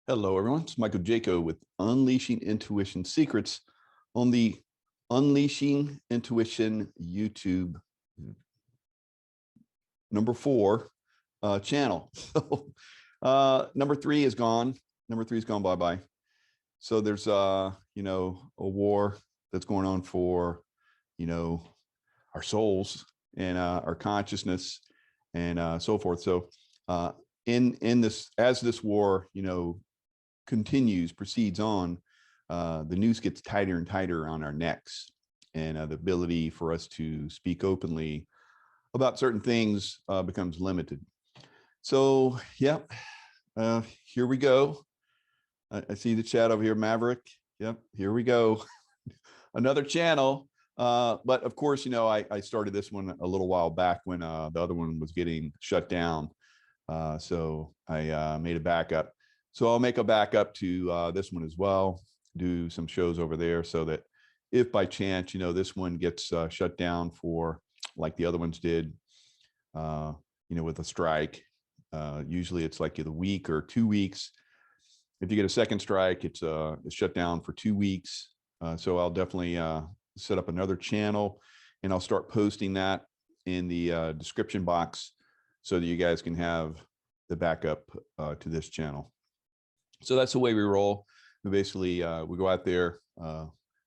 Hello, everyone. It's Michael Jaco with Unleashing Intuition Secrets on the Unleashing Intuition YouTube #4 channel. So number 3 is gone. Number 3 is gone bye-bye. So there's a war that's going on for our souls and our consciousness and so forth. So in this, as this war proceeds on, the noose gets tighter and tighter on our necks, and the ability for us to speak openly about certain things becomes limited. So, yeah, here we go. I see the chat over here, Maverick. Yep, here we go. Another channel. But of course, I started this one a little while back when the other one was getting shut down. So I made a backup. So I'll make a backup to this one as well, do some shows over there so that if by chance, this one gets shut down for like the other ones did, with a strike, usually it's like a week or 2 weeks. If you get a second strike, it's shut down for 2 weeks. So I'll definitely set up another channel, and I'll start posting that in the description box so that you guys can have the backup to this channel. So that's the way we roll. We basically, we go out there,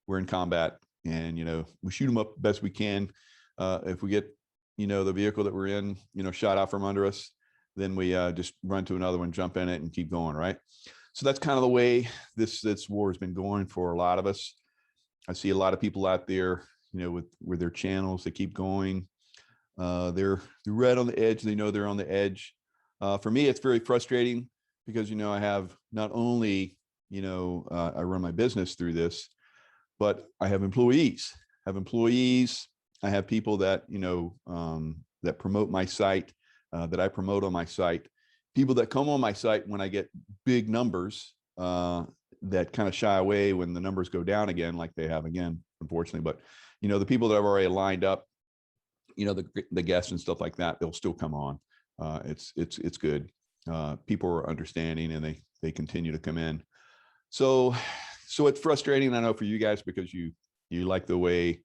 we're in combat, and, we shoot them up best we can. If we get, the vehicle that we're in, shot out from under us, then we just run to another one, jump in it, and keep going, right? So that's kind of the way this war has been going for a lot of us. I see a lot of people out there, with their channels, they keep going. They're right on the edge. They know they're on the edge. For me, it's very frustrating because, I have not only, I run my business through this, but I have employees. I have people that, that promote my site, that I promote on my site, people that come on my site when I get big numbers, that kind of shy away when the numbers go down again, like they have again, unfortunately. But, the people that have already lined up, the guests and stuff like that, they'll still come on. It's good. People are understanding, and they continue to come in. So it's frustrating, I know, for you guys, because you like the way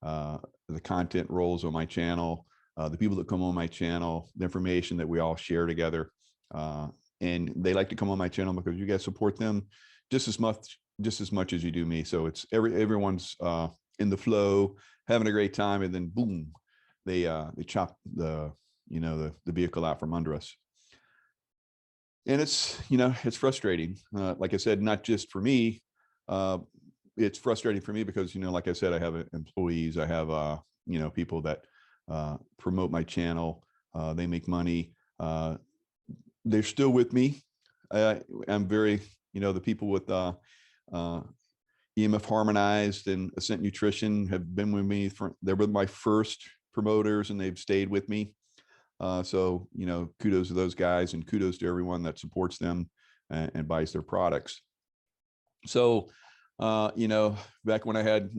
the content rolls on my channel, the people that come on my channel, the information that we all share together, and they like to come on my channel because you guys support them just as much as you do me. So it's everyone's in the flow, having a great time, and then boom, they chop the vehicle out from under us. And it's frustrating. Like I said, not just for me. It's frustrating for me because, like I said, I have employees. I have, people that promote my channel. They make money. They're still with me. I'm very, the people with EMF Harmonized and Ascent Nutrition have been with me. They were my first promoters, and they've stayed with me. So, kudos to those guys, and kudos to everyone that supports them and buys their products. So, back when I had,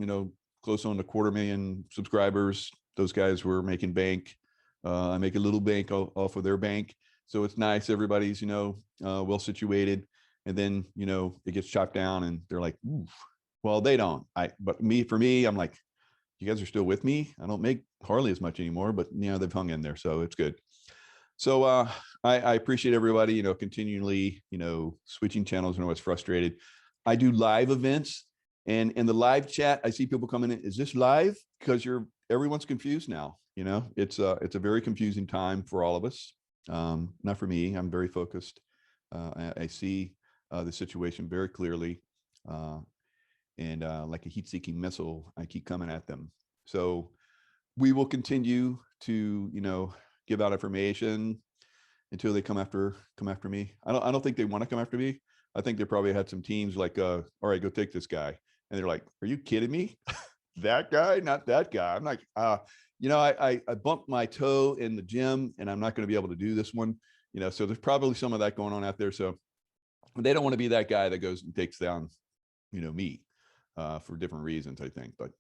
close on to 250,000 subscribers, those guys were making bank. I make a little bank off of their bank. So it's nice. Everybody's, well situated. And then, it gets chopped down, and they're like, oof. Well, they don't. But for me, I'm like, you guys are still with me. I don't make hardly as much anymore, but they've hung in there, so it's good. So I appreciate everybody, continually, switching channels when I was frustrated. I do live events, and in the live chat, I see people coming in. Is this live? Because everyone's confused now. It's a very confusing time for all of us. Not for me. I'm very focused. I see the situation very clearly. And like a heat-seeking missile, I keep coming at them. So we will continue to, give out information until they come after me. I don't think they want to come after me. I think they probably had some teams like, all right, go take this guy. And they're like, are you kidding me? That guy, not that guy. I'm like, I bumped my toe in the gym, and I'm not going to be able to do this one. So there's probably some of that going on out there. So they don't want to be that guy that goes and takes down, me. For different reasons, I think. But,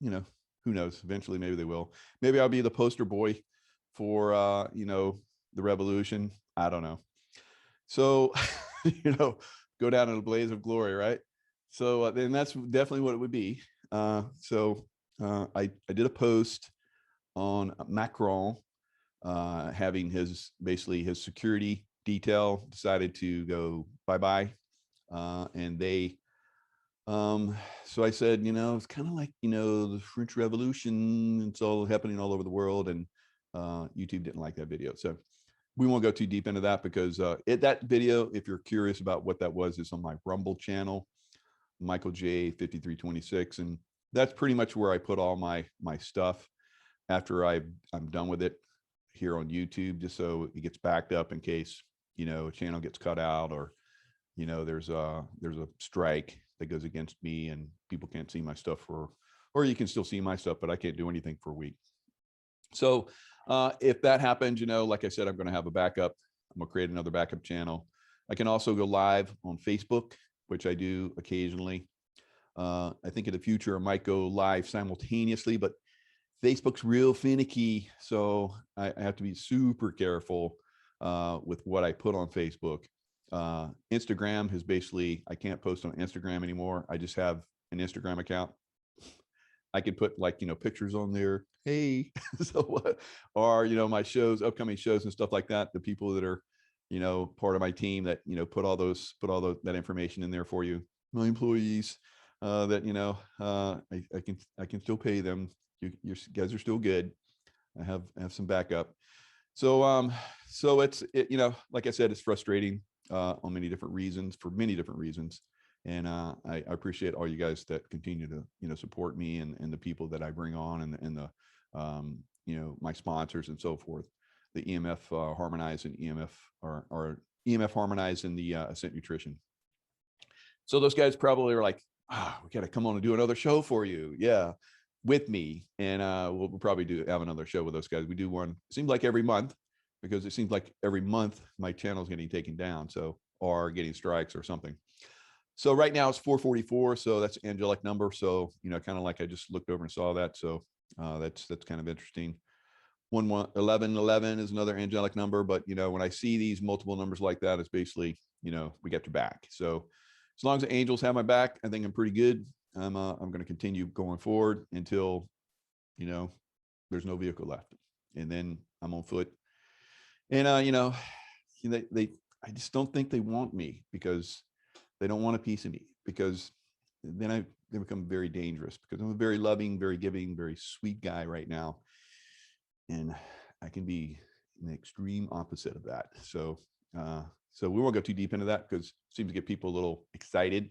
who knows? Eventually, maybe they will. Maybe I'll be the poster boy for, the revolution. I don't know. So, go down in a blaze of glory, right? So then that's definitely what it would be. I did a post on Macron having basically his security detail decided to go bye-bye. And they, so I said, it's kind of like, the French Revolution, it's all happening all over the world. And YouTube didn't like that video. So we won't go too deep into that because that video, if you're curious about what that was, is on my Rumble channel, Michael J 5326. And that's pretty much where I put all my stuff after I'm done with it here on YouTube, just so it gets backed up in case, a channel gets cut out or, there's a strike that goes against me and people can't see my stuff or you can still see my stuff, but I can't do anything for a week. So if that happens, like I said, I'm going to have a backup. I'm going to create another backup channel. I can also go live on Facebook, which I do occasionally. I think in the future I might go live simultaneously, but Facebook's real finicky. So I have to be super careful with what I put on Facebook. Instagram has basically, I can't post on Instagram anymore. I just have an Instagram account. I could put pictures on there. Hey, so or, my shows, upcoming shows and stuff like that. The people that are, part of my team that, put all that information in there for you. My employees that, I can still pay them. You guys are still good. I have some backup. So, it's like I said, it's frustrating on many different reasons, for many different reasons. And I appreciate all you guys that continue to, support me and the people that I bring on and the, my sponsors and so forth. The EMF Harmonize and EMF or EMF Harmonize and the Ascent Nutrition. So those guys probably are like, we got to come on and do another show for you. Yeah. With me. And we'll probably have another show with those guys. We do one, it seems like every month, because it seems like every month my channel is getting taken down. So, or getting strikes or something. So right now it's 444. So that's an angelic number. So, kind of like I just looked over and saw that. So that's kind of interesting. 1111 is another angelic number. But, when I see these multiple numbers like that, it's basically, we got your back. So as long as the angels have my back, I think I'm pretty good. I'm going to continue going forward until, there's no vehicle left. And then I'm on foot. And, I just don't think they want me because they don't want a piece of me, because then they become very dangerous, because I'm a very loving, very giving, very sweet guy right now. And I can be an extreme opposite of that. So we won't go too deep into that because it seems to get people a little excited,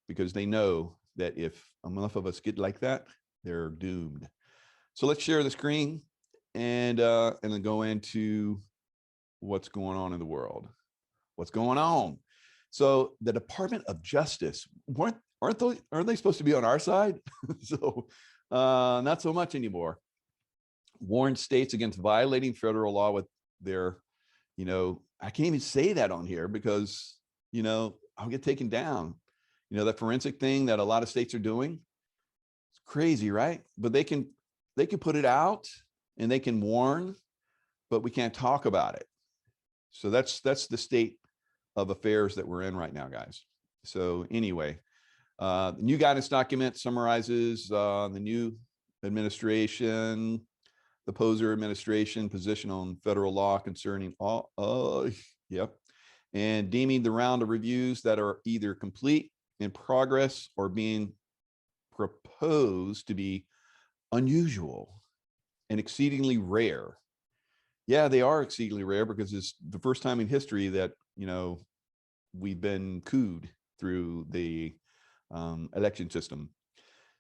because they know that if enough of us get like that, they're doomed. So let's share the screen and then go into what's going on in the world. What's going on? So the Department of Justice, aren't they supposed to be on our side? So not so much anymore. Warned states against violating federal law with their, I can't even say that on here because, I'll get taken down. That forensic thing that a lot of states are doing, it's crazy, right? But they can put it out and they can warn, but we can't talk about it. So that's the state of affairs that we're in right now, guys. So anyway, the new guidance document summarizes the new administration, the Poser administration position on federal law concerning and deeming the round of reviews that are either complete, in progress, or being proposed to be unusual and exceedingly rare. Yeah, they are exceedingly rare because it's the first time in history that, we've been cooed through the election system.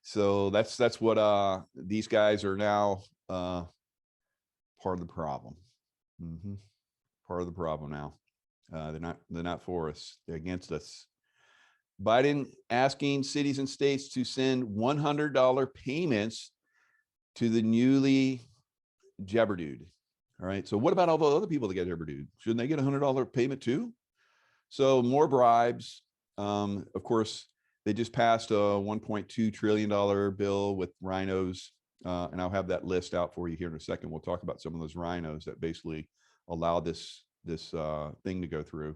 So that's what these guys are now part of the problem. Part of the problem now. They're not for us. They're against us. Biden asking cities and states to send $100 payments to the newly jabberdude. All right. So what about all the other people that get jabberdude? Shouldn't they get $100 payment too? So more bribes. Of course, they just passed a $1.2 trillion bill with rhinos. And I'll have that list out for you here in a second. We'll talk about some of those rhinos that basically allow this thing to go through.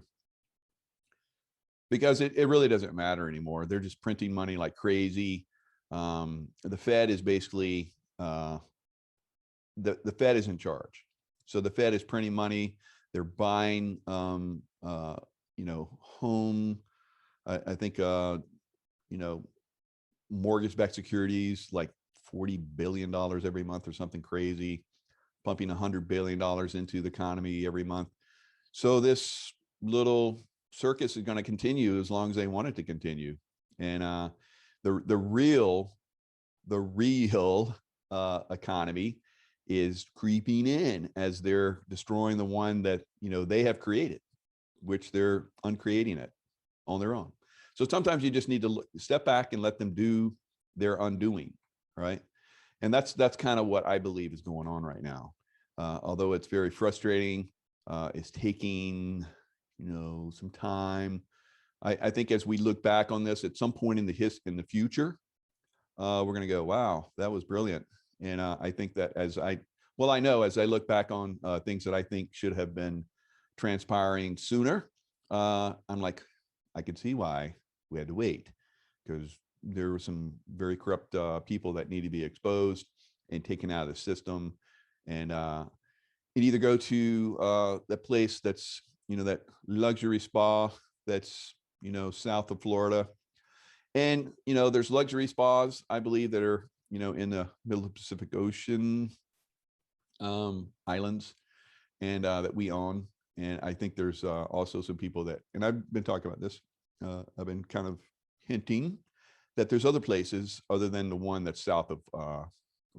because it really doesn't matter anymore. They're just printing money like crazy. The Fed is basically the Fed is in charge. So the Fed is printing money. They're buying, home. I think, mortgage-backed securities like $40 billion every month or something crazy, pumping $100 billion into the economy every month. So this little circus is going to continue as long as they want it to continue. And the real economy is creeping in as they're destroying the one that they have created, which they're uncreating it on their own. So sometimes you just need to step back and let them do their undoing, right? And that's kind of what I believe is going on right now. Although it's very frustrating, it's taking some time. I think as we look back on this at some point in the future, we're going to go, wow, that was brilliant. And I think that as I look back on things that I think should have been transpiring sooner, I'm like, I can see why we had to wait, because there were some very corrupt people that need to be exposed and taken out of the system. And either go to that place that's, that luxury spa that's, south of Florida. And, there's luxury spas, I believe, that are, in the middle of the Pacific Ocean islands, and that we own. And I think there's also some people that, and I've been talking about this, I've been kind of hinting that there's other places other than the one that's south of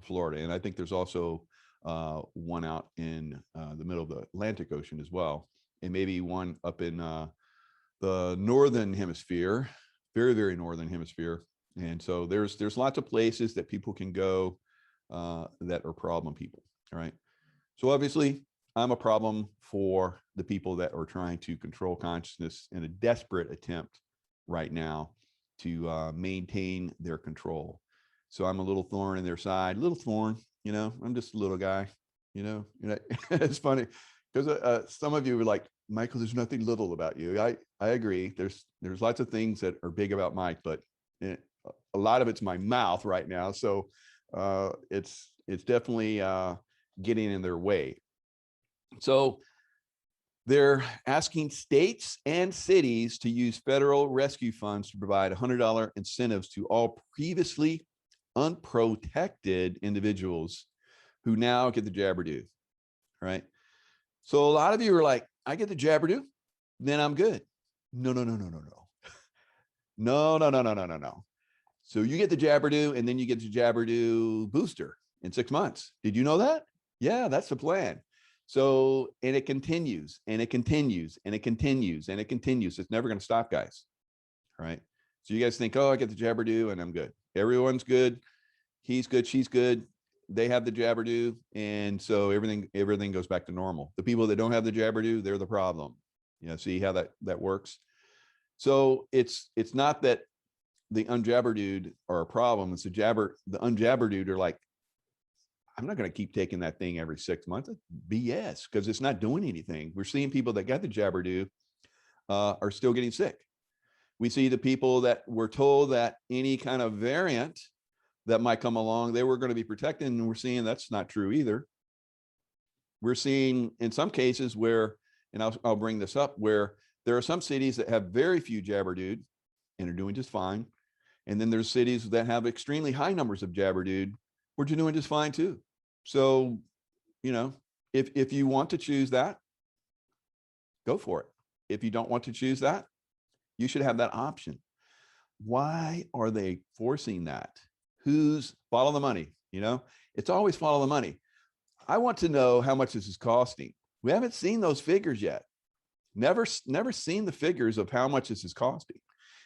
Florida. And I think there's also one out in the middle of the Atlantic Ocean as well. And maybe one up in the northern hemisphere, very, very northern hemisphere. And so there's lots of places that people can go that are problem people, right? So obviously, I'm a problem for the people that are trying to control consciousness in a desperate attempt right now to maintain their control. So I'm a little thorn in their side, little thorn, I'm just a little guy, it's funny because some of you were like, Michael, there's nothing little about you. I agree. There's lots of things that are big about Mike, but a lot of it's my mouth right now. So it's definitely getting in their way. So they're asking states and cities to use federal rescue funds to provide $100 incentives to all previously unprotected individuals who now get the jabber-do, right? So a lot of you are like, I get the jabber-do, then I'm good. No. No. So you get the jabber-do, and then you get the jabber-do booster in 6 months. Did you know that? Yeah, that's the plan. So, and it continues, and it continues, and it continues, and it continues. It's never going to stop, guys. All right. So you guys think, oh, I get the jabber-do and I'm good. Everyone's good. He's good. She's good. They have the jabber-do. And so everything goes back to normal. The people that don't have the jabber-do, they're the problem. See how that works? So it's not that the unjabber-dude are a problem. It's the unjabber-dude are like, I'm not going to keep taking that thing every 6 months. BS, because it's not doing anything. We're seeing people that got the jabber-do are still getting sick. We see the people that were told that any kind of variant that might come along, they were going to be protected. And we're seeing that's not true either. We're seeing in some cases where, and I'll bring this up, where there are some cities that have very few jabber-dude and are doing just fine. And then there's cities that have extremely high numbers of jabber-dude, which are doing just fine too. So, if you want to choose that, go for it. If you don't want to choose that, you should have that option. Why are they forcing that? Who's follow the money? It's always follow the money. I want to know how much this is costing. We haven't seen those figures yet. Never seen the figures of how much this is costing.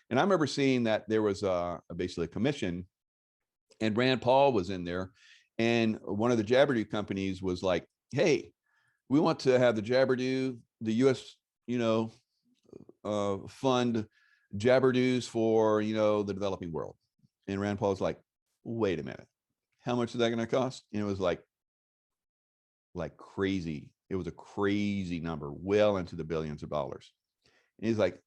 And I remember seeing that there was basically a commission, and Rand Paul was in there, and one of the jabber-do companies was like, hey, we want to have the jabber-do, the U.S., fund jabber-dos for, the developing world. And Rand Paul's like, wait a minute, how much is that going to cost? And it was like crazy. It was a crazy number, well into the billions of dollars. And he's like,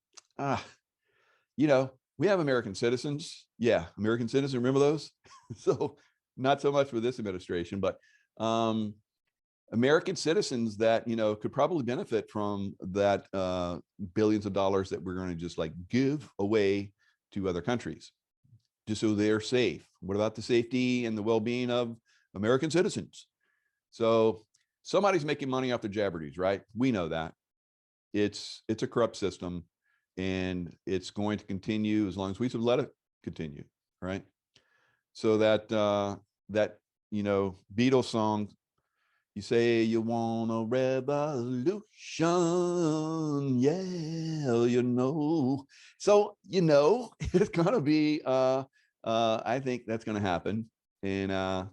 you know, we have American citizens. Yeah, American citizens. Remember those? So not so much with this administration, but American citizens that, you know, could probably benefit from that billions of dollars that we're going to just like give away to other countries just so they're safe. What about the safety and the well-being of American citizens? So somebody's making money off the jabberdies, right? We know that. It's a corrupt system, and it's going to continue as long as we should let it continue, right? So that you know, Beatles song, you say you want a revolution, yeah, you know. So you know, it's gonna be I think that's gonna happen. And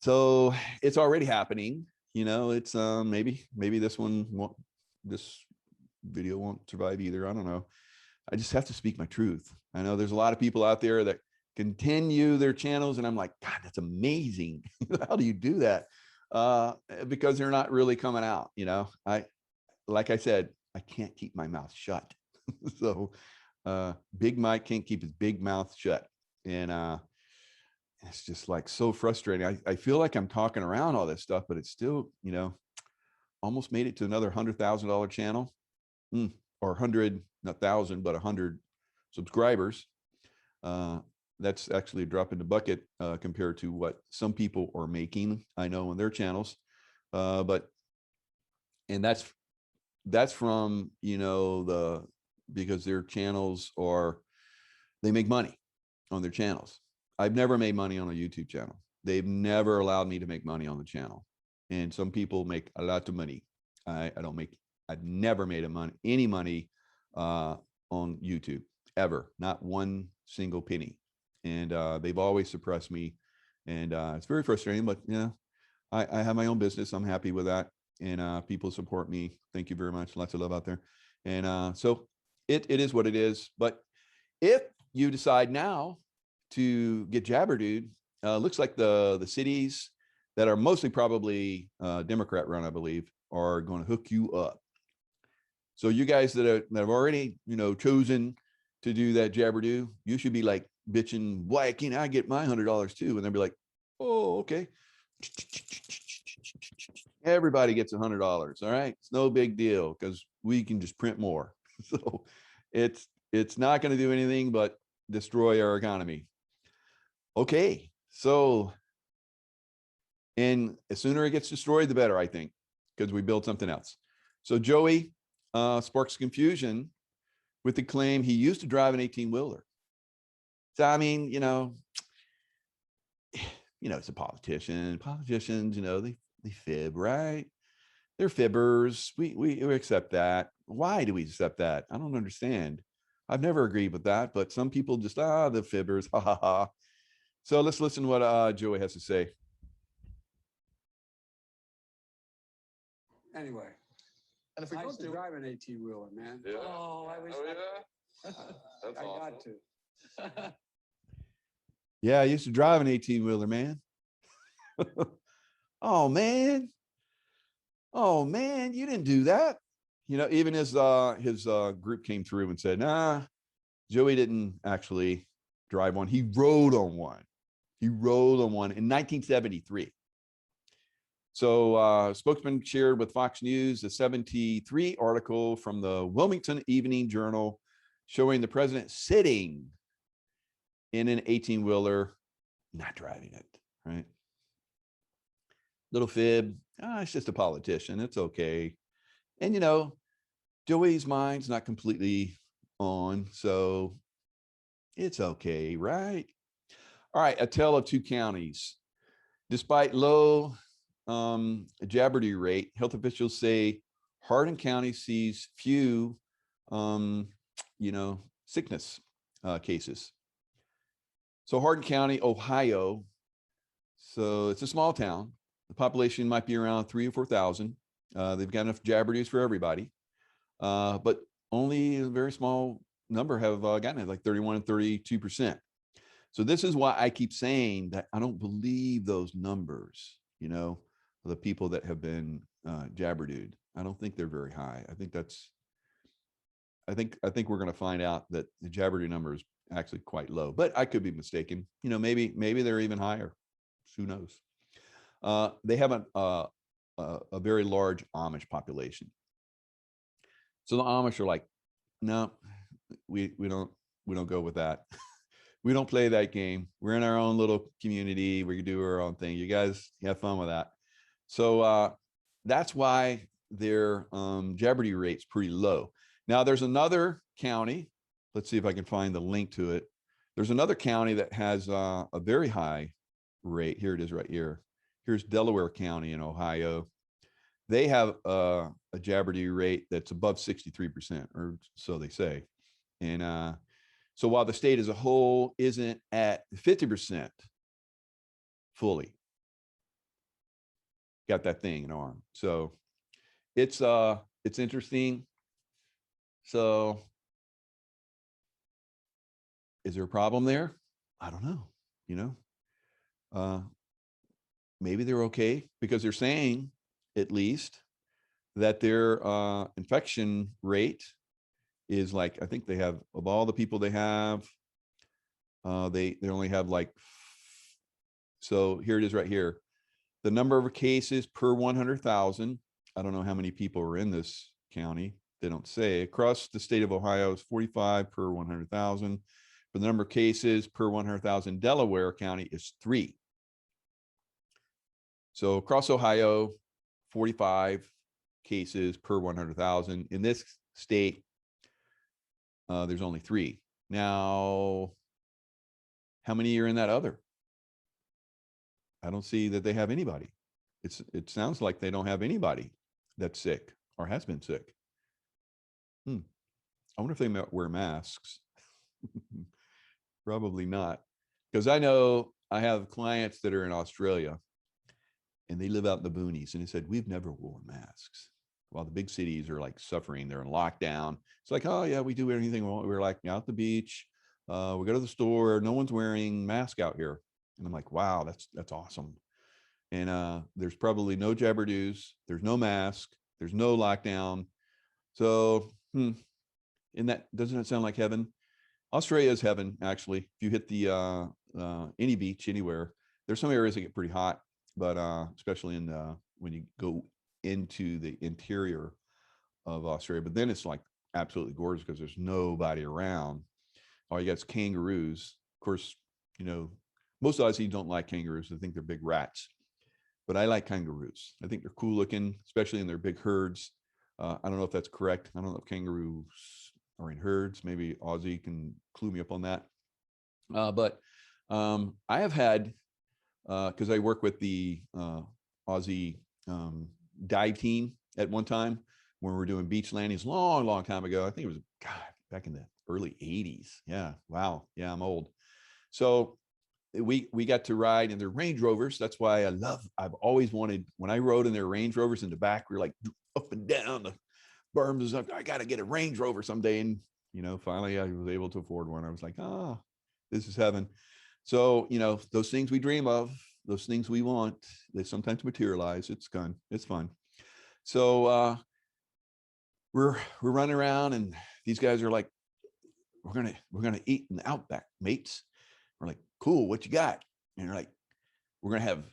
so it's already happening. You know, it's maybe this one won't, this video won't survive either. I don't know. I just have to speak my truth. I know there's a lot of people out there that continue their channels, and I'm like, God, that's amazing. How do you do that? Because they're not really coming out. You know, like I said, I can't keep my mouth shut. So Big Mike can't keep his big mouth shut. And it's just like so frustrating. I feel like I'm talking around all this stuff, but it's still, you know, almost made it to another $100,000 channel. Or 100, not 1,000, but 100 subscribers. That's actually a drop in the bucket compared to what some people are making, I know, on their channels. And that's from, you know, because their channels they make money on their channels. I've never made money on a YouTube channel. They've never allowed me to make money on the channel. And some people make a lot of money. I've never made any money on YouTube, ever, not one single penny. And they've always suppressed me. And it's very frustrating, but you know, I have my own business. I'm happy with that. And people support me. Thank you very much. Lots of love out there. And so it is what it is. But if you decide now to get Jabberdude, looks like the cities that are mostly probably Democrat run, I believe, are going to hook you up. So you guys that have already, you know, chosen to do that Jabberdo, you should be like bitching, why can't I get my $100 too? And they'll be like, oh, okay. Everybody gets $100. All right. It's no big deal because we can just print more. So it's not going to do anything but destroy our economy. Okay. So, and the sooner it gets destroyed, the better, I think, because we build something else. So Joey sparks confusion with the claim he used to drive an 18-wheeler. So, I mean, you know, it's a politician. Politicians, you know, they fib, right? They're fibbers. We accept that. Why do we accept that? I don't understand. I've never agreed with that, but some people just, the fibbers, ha, ha, ha. So let's listen to what Joey has to say. Anyway. And if we I don't used to drive an 18-wheeler, man. Yeah. Oh, I was. Oh, yeah. That's I awesome. got to. Yeah, I used to drive an 18-wheeler, man. Oh man, you didn't do that. You know, even his group came through and said, nah, Joey didn't actually drive one. He rode on one. He rode on one in 1973. So spokesman shared with Fox News a 73 article from the Wilmington Evening Journal showing the president sitting in an 18-wheeler, not driving it, right? Little fib. It's just a politician. It's okay. And, you know, Joey's mind's not completely on, so it's okay, right? All right, a tale of two counties. Despite low Jabberdy rate, health officials say Hardin County sees few, sickness cases. So Hardin County, Ohio. So it's a small town. The population might be around 3,000 or 4,000. They've got enough Jabberdies for everybody, but only a very small number have gotten it, like 31 and 32%. So this is why I keep saying that I don't believe those numbers, you know, the people that have been Jabberdued. I don't think they're very high. I think that's I think we're going to find out that the Jeopardy number is actually quite low, but I could be mistaken. Maybe they're even higher. Who knows? They have a very large Amish population. So the Amish are like, no, we don't go with that. We don't play that game. We're in our own little community. We do our own thing. You guys have fun with that. So that's why their Jeopardy rate's pretty low. Now there's another county. Let's see if I can find the link to it. There's another county that has a very high rate. Here it is right here. Here's Delaware County in Ohio. They have a Jeopardy rate that's above 63%, or so they say. And so while the state as a whole isn't at 50% fully, got that thing in arm. So it's interesting. So is there a problem there? I don't know. Maybe they're okay because they're saying at least that their infection rate is like, I think they have, of all the people they have, they only have like, so here it is right here. The number of cases per 100,000. I don't know how many people are in this county. They don't say. Across the state of Ohio is 45 per 100,000. But the number of cases per 100,000, Delaware County is 3. So across Ohio, 45 cases per 100,000. In this state, there's only 3. Now, how many are in that other? I don't see that they have anybody. It sounds like they don't have anybody that's sick or has been sick. I wonder if they wear masks. Probably not, because I know I have clients that are in Australia and they live out in the boonies, and they said, we've never worn masks while the big cities are like suffering. They're in lockdown. It's like, oh yeah, we do anything. We're like out at the beach. We go to the store. No one's wearing mask out here. And I'm like, wow, that's awesome. And there's probably no Jabberdoos. There's no mask. There's no lockdown. So, and that doesn't it sound like heaven? Australia is heaven, actually. If you hit the any beach anywhere, there's some areas that get pretty hot, but especially in when you go into the interior of Australia. But then it's like absolutely gorgeous because there's nobody around. All you got is kangaroos. Of course, most Aussies don't like kangaroos. They think they're big rats, but I like kangaroos. I think they're cool looking, especially in their big herds. I don't know if that's correct. I don't know if kangaroos are in herds. Maybe Aussie can clue me up on that. But I have had, because I work with the Aussie dive team at one time when we were doing beach landings long time ago. I think it was, back in the early 80s. Yeah. Wow. Yeah, I'm old. So we got to ride in their Range Rovers. That's why I've always wanted, when I rode in their Range Rovers in the back, we were like up and down the berms. I got to get a Range Rover someday. And, finally I was able to afford one. I was like, this is heaven. So, those things we dream of, those things we want, they sometimes materialize. It's fun. It's fun. So we're running around, and these guys are like, we're gonna eat in the Outback, mates. We're like, cool, what you got? And they're like, we're gonna have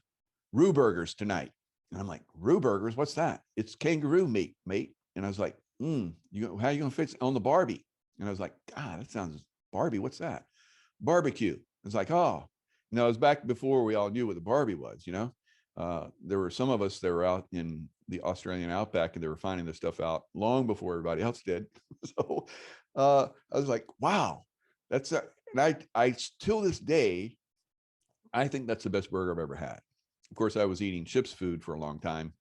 Roo burgers tonight. And I'm like, Roo burgers, what's that? It's kangaroo meat, mate. And I was like, how are you gonna fix it on the Barbie? And I was like, God, that sounds Barbie. What's that? Barbecue. It's like, oh, it was back before we all knew what the Barbie was. There were some of us that were out in the Australian outback, and they were finding this stuff out long before everybody else did. So I was like, wow, that's a, and I till this day, I think that's the best burger I've ever had. Of course, I was eating ship's food for a long time,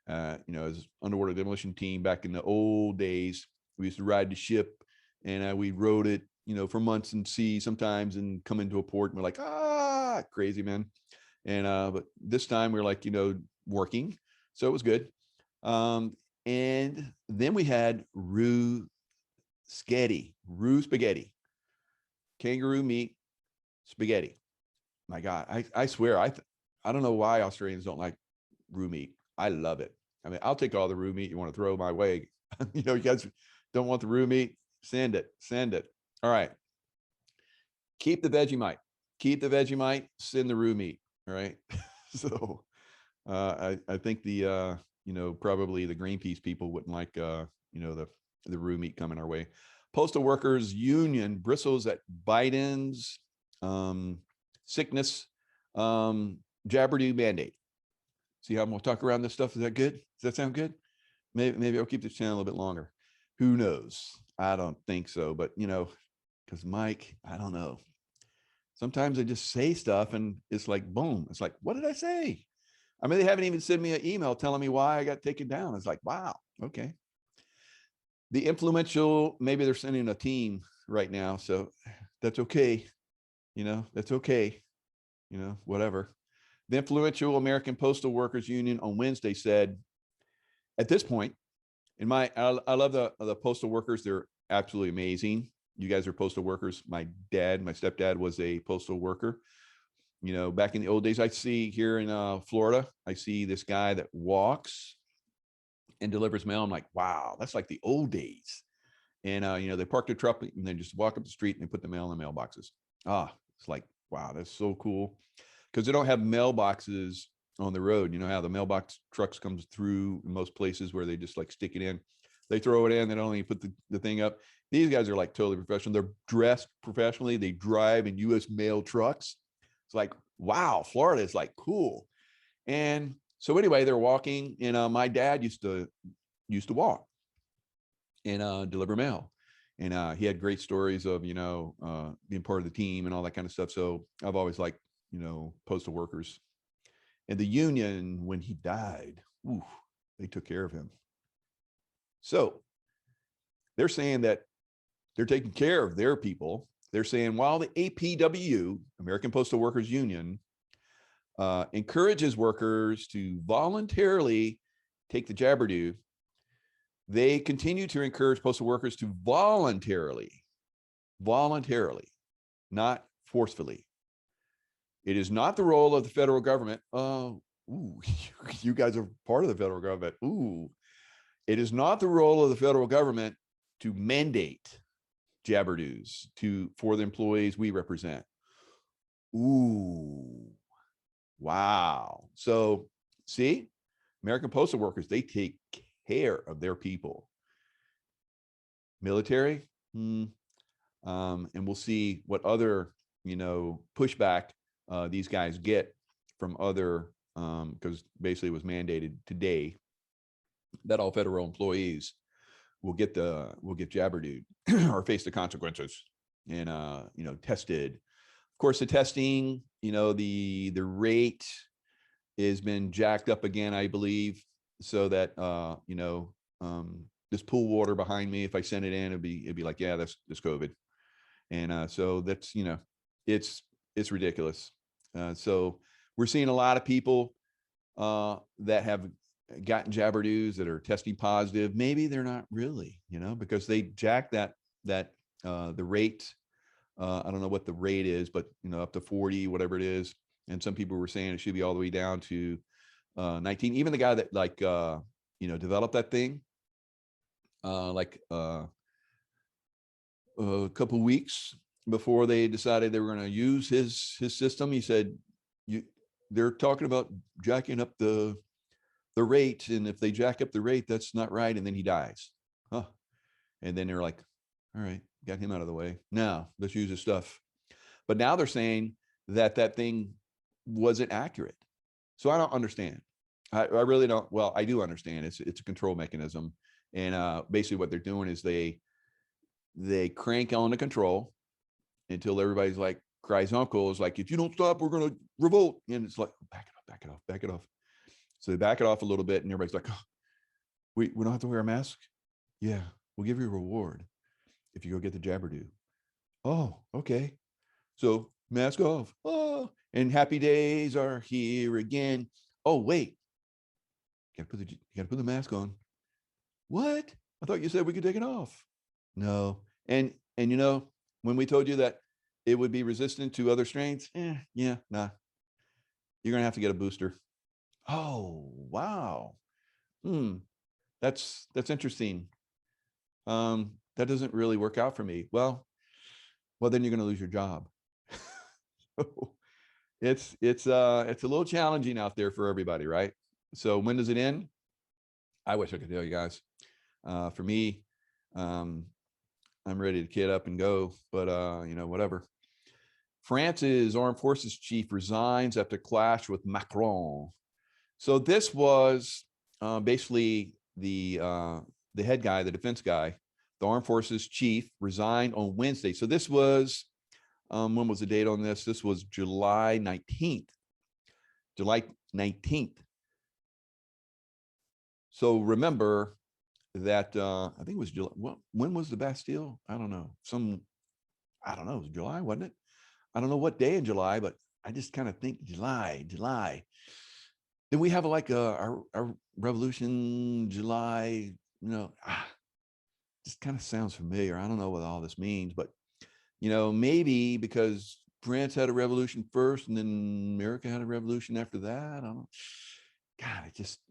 as underwater demolition team back in the old days. We used to ride the ship, and we rode it, for months in sea sometimes, and come into a port, and we're like, crazy, man. And but this time we're like, working, so it was good. And then we had Roo spaghetti, kangaroo meat spaghetti. My God, I swear, I don't know why Australians don't like Roo meat. I love it. I mean, I'll take all the Roo meat you want to throw my way. You guys Don't want the roux meat? Send it. Send it. All right. Keep the Vegemite. Keep the Vegemite. Send the roux meat. All right. So I think the probably the Greenpeace people wouldn't like the roux meat coming our way. Postal Workers Union bristles at Biden's sickness jabberdew mandate. See how I'm gonna talk around this stuff? Is that good? Does that sound good? Maybe I'll keep this channel a little bit longer. Who knows? I don't think so, but because Mike, I don't know. Sometimes I just say stuff and it's like, boom. It's like, what did I say? I mean, they haven't even sent me an email telling me why I got taken down. It's like, wow, okay. The influential, maybe they're sending a team right now. So that's okay. That's okay. Whatever. The influential American Postal Workers Union on Wednesday said, at this point, I love the postal workers. They're absolutely amazing. You guys are postal workers. My stepdad was a postal worker. Back in the old days, I see here in Florida, I see this guy that walks and delivers mail. I'm like, wow, that's like the old days. And they park their truck and they just walk up the street and they put the mail in the mailboxes. It's like, wow, that's so cool. Because they don't have mailboxes on the road. You know how the mailbox trucks comes through in most places where they just like stick it in. They throw it in, they don't even put the thing up. These guys are like totally professional. They're dressed professionally. They drive in US mail trucks. It's like, wow, Florida is like cool. And so anyway, they're walking, and my dad used to walk and deliver mail. And he had great stories of, being part of the team and all that kind of stuff. So I've always liked, postal workers. And the union, when he died, they took care of him. So they're saying that they're taking care of their people. They're saying while the APW, American Postal Workers Union, encourages workers to voluntarily take the jabberdew, they continue to encourage postal workers to voluntarily, not forcefully. It is not the role of the federal government. You guys are part of the federal government. It is not the role of the federal government to mandate jabberdews for the employees we represent. Wow. So see, American postal workers, they take care of their people. Military, and we'll see what other, pushback these guys get from other, because basically it was mandated today that all federal employees will get jabberdewed or face the consequences and tested. Of course, the testing, the rate has been jacked up again, I believe, so that this pool water behind me, if I send it in, it'd be like, yeah, that's COVID. And so that's, it's ridiculous. So we're seeing a lot of people that have gotten jabberdews that are testing positive. Maybe they're not really, because they jacked that the rate. I don't know what the rate is, but up to 40, whatever it is. And some people were saying it should be all the way down to 19. Even the guy that developed that thing, a couple of weeks before they decided they were going to use his system, he said, they're talking about jacking up the rate, and if they jack up the rate, that's not right. And then he dies. And then they're like, all right, got him out of the way. Now let's use his stuff. But now they're saying that thing wasn't accurate. So I don't understand. I really don't. Well, I do understand. It's a control mechanism. And basically what they're doing is they crank on the control until everybody's like, cries uncle, is like, if you don't stop, we're going to revolt. And it's like, back it off. So they back it off a little bit, and everybody's like, oh, we don't have to wear a mask. Yeah, we'll give you a reward if you go get the jabberdew. Oh, okay. So mask off. Oh, and happy days are here again. Oh, wait. You gotta put the mask on. What? I thought you said we could take it off. No. And when we told you that it would be resistant to other strains, yeah, nah. You're gonna have to get a booster. Oh, wow. That's interesting. that doesn't really work out for me. Well, then you're going to lose your job. It's a little challenging out there for everybody, right? So when does it end? I wish I could tell you guys. For me, I'm ready to kid up and go, but whatever. France's armed forces chief resigns after clash with Macron. So this was basically the head guy, the defense guy, the armed forces chief resigned on Wednesday. So this was, when was the date on this? This was July 19th. July 19th. So remember that I think it was July. When was the Bastille? I don't know. I don't know. It was July, wasn't it? I don't know what day in July, but I just kind of think July. Then we have like our revolution, July, just kind of sounds familiar. I don't know what all this means, but maybe because France had a revolution first and then America had a revolution after that. I don't know. God, it just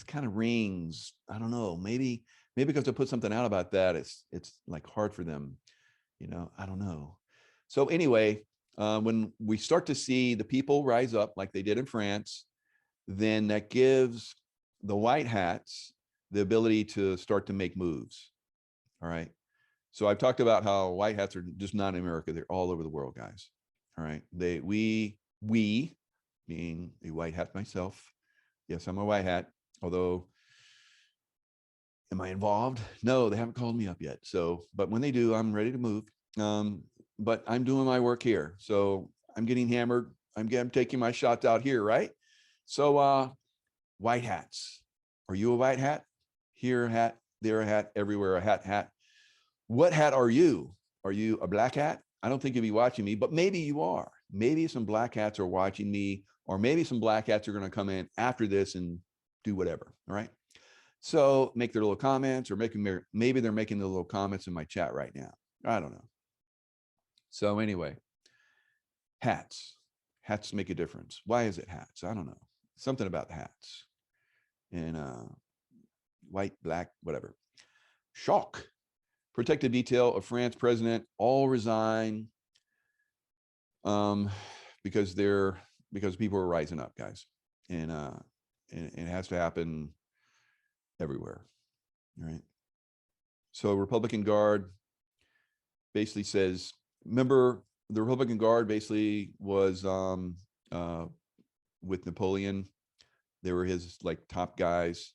kind of rings. I don't know. Maybe because I put something out about that, it's like hard for them. I don't know. So anyway, when we start to see the people rise up like they did in France, then that gives the white hats the ability to start to make moves. All right. So I've talked about how white hats are just not in America. They're all over the world, guys. All right. We being a white hat myself. Yes, I'm a white hat. Although, am I involved? No, they haven't called me up yet. So, but when they do, I'm ready to move. But I'm doing my work here. So I'm getting hammered. I'm taking my shots out here, right? So white hats. Are you a white hat? Here a hat, there a hat, everywhere a hat. What hat are you? Are you a black hat? I don't think you'll be watching me, but maybe you are. Maybe some black hats are watching me, or maybe some black hats are going to come in after this and do whatever. All right. So make their little comments, or maybe they're making the little comments in my chat right now. I don't know. So anyway, hats make a difference. Why is it hats? I don't know. Something about hats and white, black, whatever. Shock. Protective detail of France president all resign because people are rising up, guys, and it has to happen everywhere. All right. So Republican Guard basically says, remember the Republican Guard basically was with Napoleon. They were his like top guys,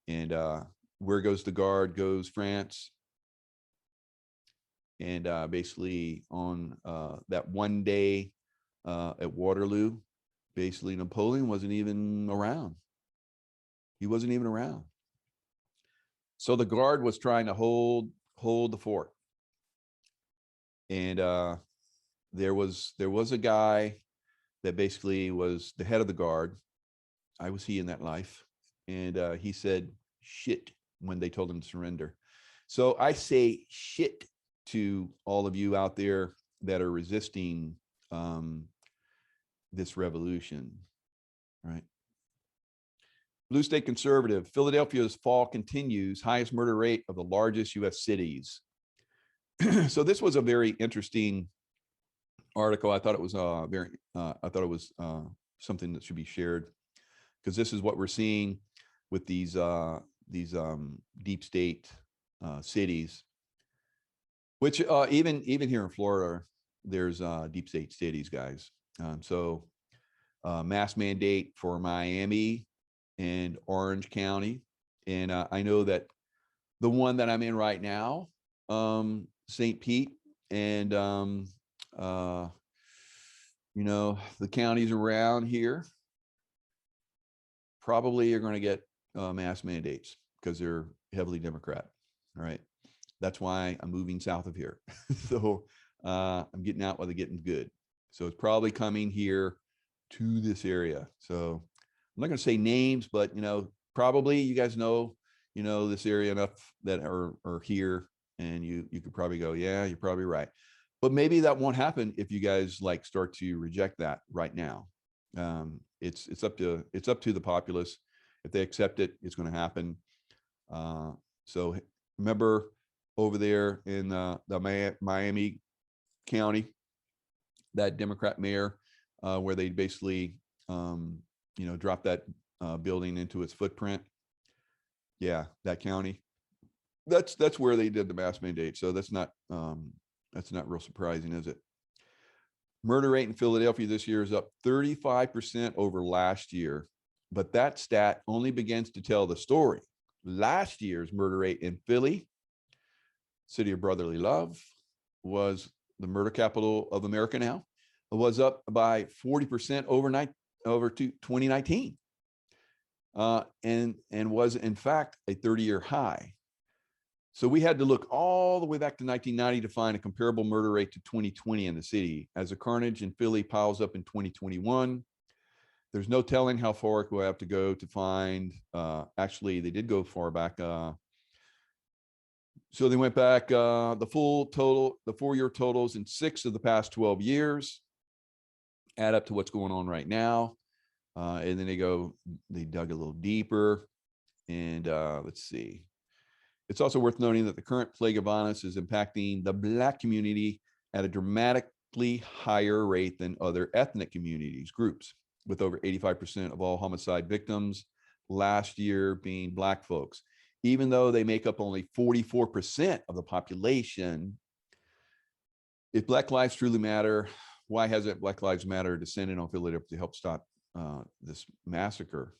and where goes the Guard goes France. And basically on that one day at Waterloo, basically Napoleon wasn't even around. He wasn't even around. So the Guard was trying to hold the fort. And there was a guy that basically was the head of the Guard. I was he in that life. And he said shit when they told him to surrender. So I say shit to all of you out there that are resisting this revolution, right? Blue State Conservative, Philadelphia's fall continues, highest murder rate of the largest U.S. cities. So this was a very interesting article. I thought it was something that should be shared, because this is what we're seeing with these deep state cities. Which even here in Florida, there's deep state cities, guys. So mask mandate for Miami and Orange County. And I know that the one that I'm in right now, St. Pete, and the counties around here probably are going to get mask mandates because they're heavily Democrat. All right. That's why I'm moving south of here. So I'm getting out while the getting's good. So it's probably coming here to this area. So I'm not going to say names, but probably you guys know this area enough that are here, and you could probably go, yeah, you're probably right. But maybe that won't happen if you guys like start to reject that right now. It's up to the populace. If they accept it, it's going to happen. So remember, over there in the Miami County, that Democrat mayor, where they basically, dropped that building into its footprint. Yeah, that county. That's where they did the mass mandate. So that's not real surprising, is it? Murder rate in Philadelphia this year is up 35% over last year, but that stat only begins to tell the story. Last year's murder rate in Philly, city of brotherly love, was the murder capital of America now, was up by 40% over to 2019, and was in fact a 30-year high. So we had to look all the way back to 1990 to find a comparable murder rate to 2020 in the city. As the carnage in Philly piles up in 2021, there's no telling how far we'll have to go to find, actually, they did go far back. So they went back, the full total, the 4-year totals in 6 of the past 12 years, add up to what's going on right now. And then they dug a little deeper. And let's see. It's also worth noting that the current plague of violence is impacting the Black community at a dramatically higher rate than other ethnic groups, with over 85% of all homicide victims last year being Black folks. Even though they make up only 44% of the population, if Black lives truly matter, why hasn't Black Lives Matter descended on Philadelphia to help stop this massacre?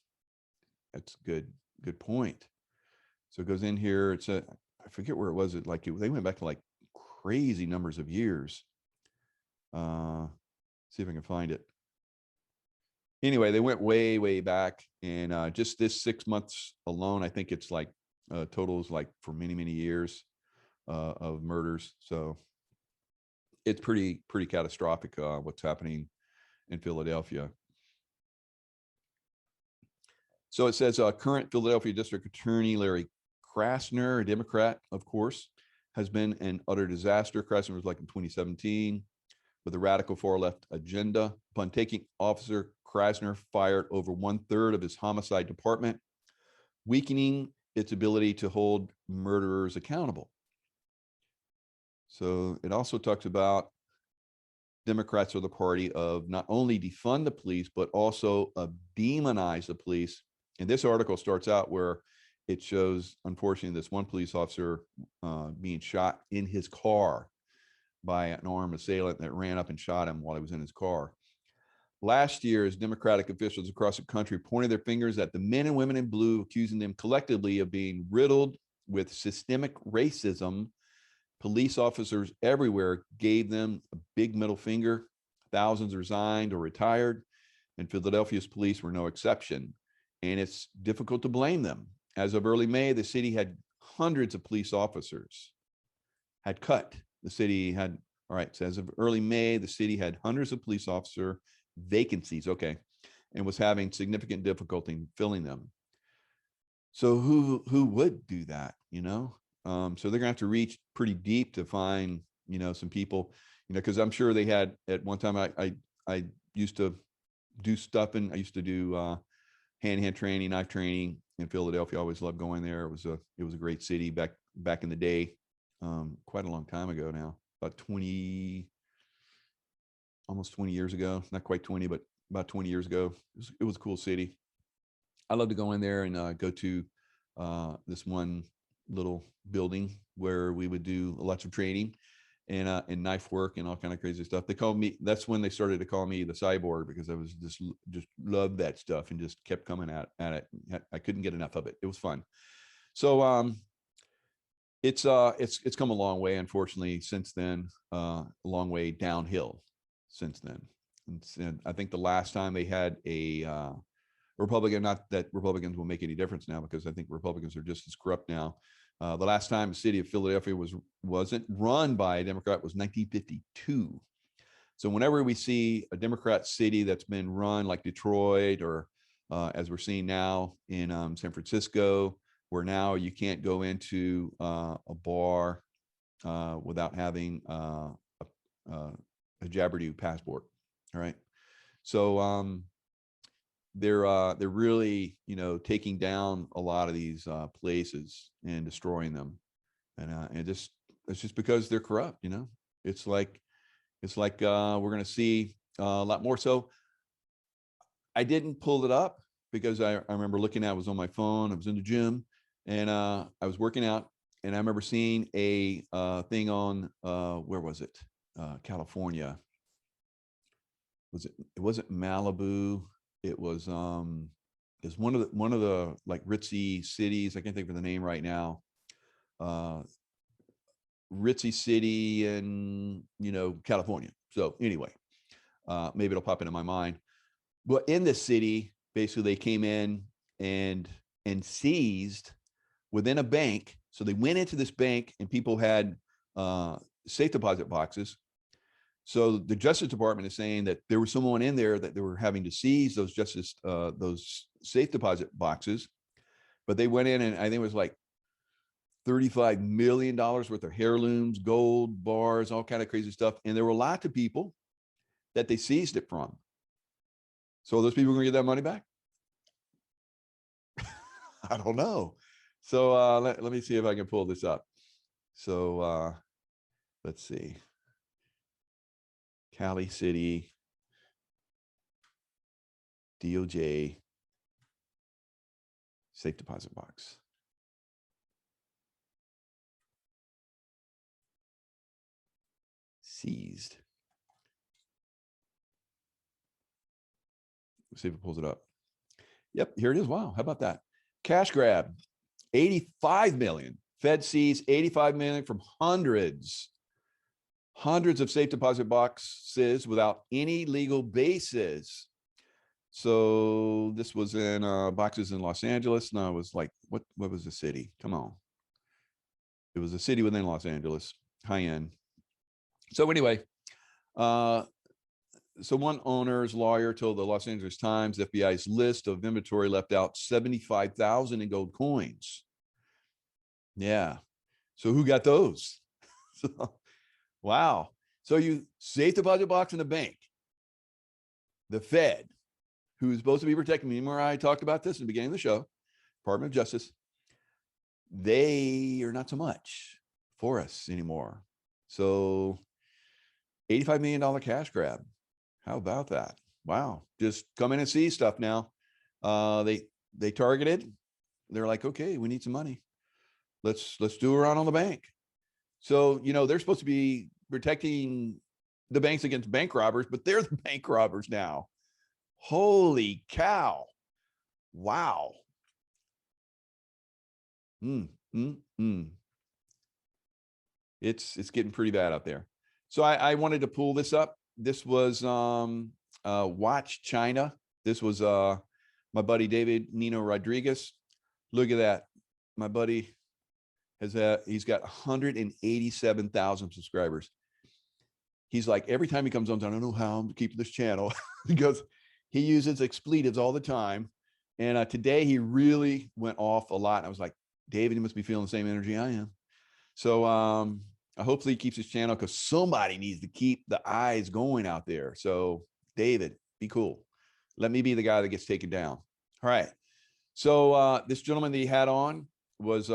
That's a good point. So it goes in here. I forget where it was. They went back to like crazy numbers of years. See if I can find it. Anyway, they went way, way back, and just this 6 months alone, I think it's like totals like for many, many years of murders. So it's pretty catastrophic what's happening in Philadelphia. So it says current Philadelphia District Attorney Larry Krasner, a Democrat, of course, has been an utter disaster. Krasner was like in 2017 with a radical far left agenda. Upon taking officer, Krasner fired over 1/3 of his homicide department, weakening its ability to hold murderers accountable. So it also talks about Democrats are the party of not only defund the police, but also demonize the police. And this article starts out where it shows, unfortunately, this one police officer being shot in his car by an armed assailant that ran up and shot him while he was in his car. Last year, as Democratic officials across the country pointed their fingers at the men and women in blue, accusing them collectively of being riddled with systemic racism, police officers everywhere gave them a big middle finger. Thousands resigned or retired, and Philadelphia's police were no exception. And it's difficult to blame them. As of early May, the city had hundreds of police officers had cut. The city had, all right, so as of early May, the city had hundreds of police officer vacancies, okay, and was having significant difficulty in filling them. So who would do that, So they're gonna have to reach pretty deep to find, some people, because I'm sure they had at one time. I used to do stuff, and I used to do hand-to-hand training, knife training in Philadelphia. I always loved going there. It was a great city back in the day, quite a long time ago now, about 20, almost 20 years ago. Not quite 20, but about 20 years ago. It was a cool city. I love to go in there and go to this one little building where we would do lots of training and knife work and all kind of crazy stuff. They called me, that's when they started to call me the cyborg, because I was just loved that stuff and just kept coming at it. I couldn't get enough of it. It was fun. So it's come a long way, unfortunately, since then, a long way downhill since then. And I think the last time they had a Republican, not that Republicans will make any difference now, because I think Republicans are just as corrupt now. The last time the city of Philadelphia wasn't run by a Democrat was 1952. So whenever we see a Democrat city that's been run like Detroit, or as we're seeing now in San Francisco, where now you can't go into a bar without having a Jabberdew passport. All right. So they're really, taking down a lot of these places and destroying them. And just it's just because they're corrupt. It's like we're going to see a lot more. So I didn't pull it up because I remember looking at it, was on my phone. I was in the gym and I was working out, and I remember seeing a thing on where was it? California. It wasn't Malibu. It was one of the like ritzy cities. I can't think of the name right now. Ritzy city in California. So anyway, maybe it'll pop into my mind. But in this city, basically they came in and seized within a bank. So they went into this bank and people had safe deposit boxes. So the Justice Department is saying that there was someone in there that they were having to seize those safe deposit boxes. But they went in and I think it was like $35 million worth of heirlooms, gold bars, all kind of crazy stuff. And there were lots of people that they seized it from. So those people are going to get that money back? I don't know. So let me see if I can pull this up. So let's see. Cali City, DOJ, safe deposit box. Seized. Let's see if it pulls it up. Yep, here it is. Wow, how about that? Cash grab, 85 million. Fed seized 85 million from hundreds of safe deposit boxes without any legal basis. So this was in boxes in Los Angeles. No, it was like, what was the city? Come on. It was a city within Los Angeles, high end. So anyway, so one owner's lawyer told the Los Angeles Times FBI's list of inventory left out 75,000 in gold coins. Yeah. So who got those? So, wow. So you safe deposit box in the bank, the Fed, who's supposed to be protecting me. Remember I talked about this in the beginning of the show, Department of Justice. They are not so much for us anymore. So $85 million cash grab. How about that? Wow. Just come in and see stuff now. They targeted. They're like, okay, we need some money. Let's do around on the bank. So, they're supposed to be protecting the banks against bank robbers, but they're the bank robbers now. Holy cow. Wow. It's getting pretty bad out there. So I wanted to pull this up. This was Watch China. This was my buddy David Nino Rodriguez. Look at that. My buddy he's got 187,000 subscribers. He's like, every time he comes on, I don't know how I'm keeping this channel because he uses expletives all the time. And today he really went off a lot. And I was like, David, you must be feeling the same energy I am. So hopefully he keeps his channel because somebody needs to keep the eyes going out there. So David, be cool. Let me be the guy that gets taken down. All right. So this gentleman that he had on was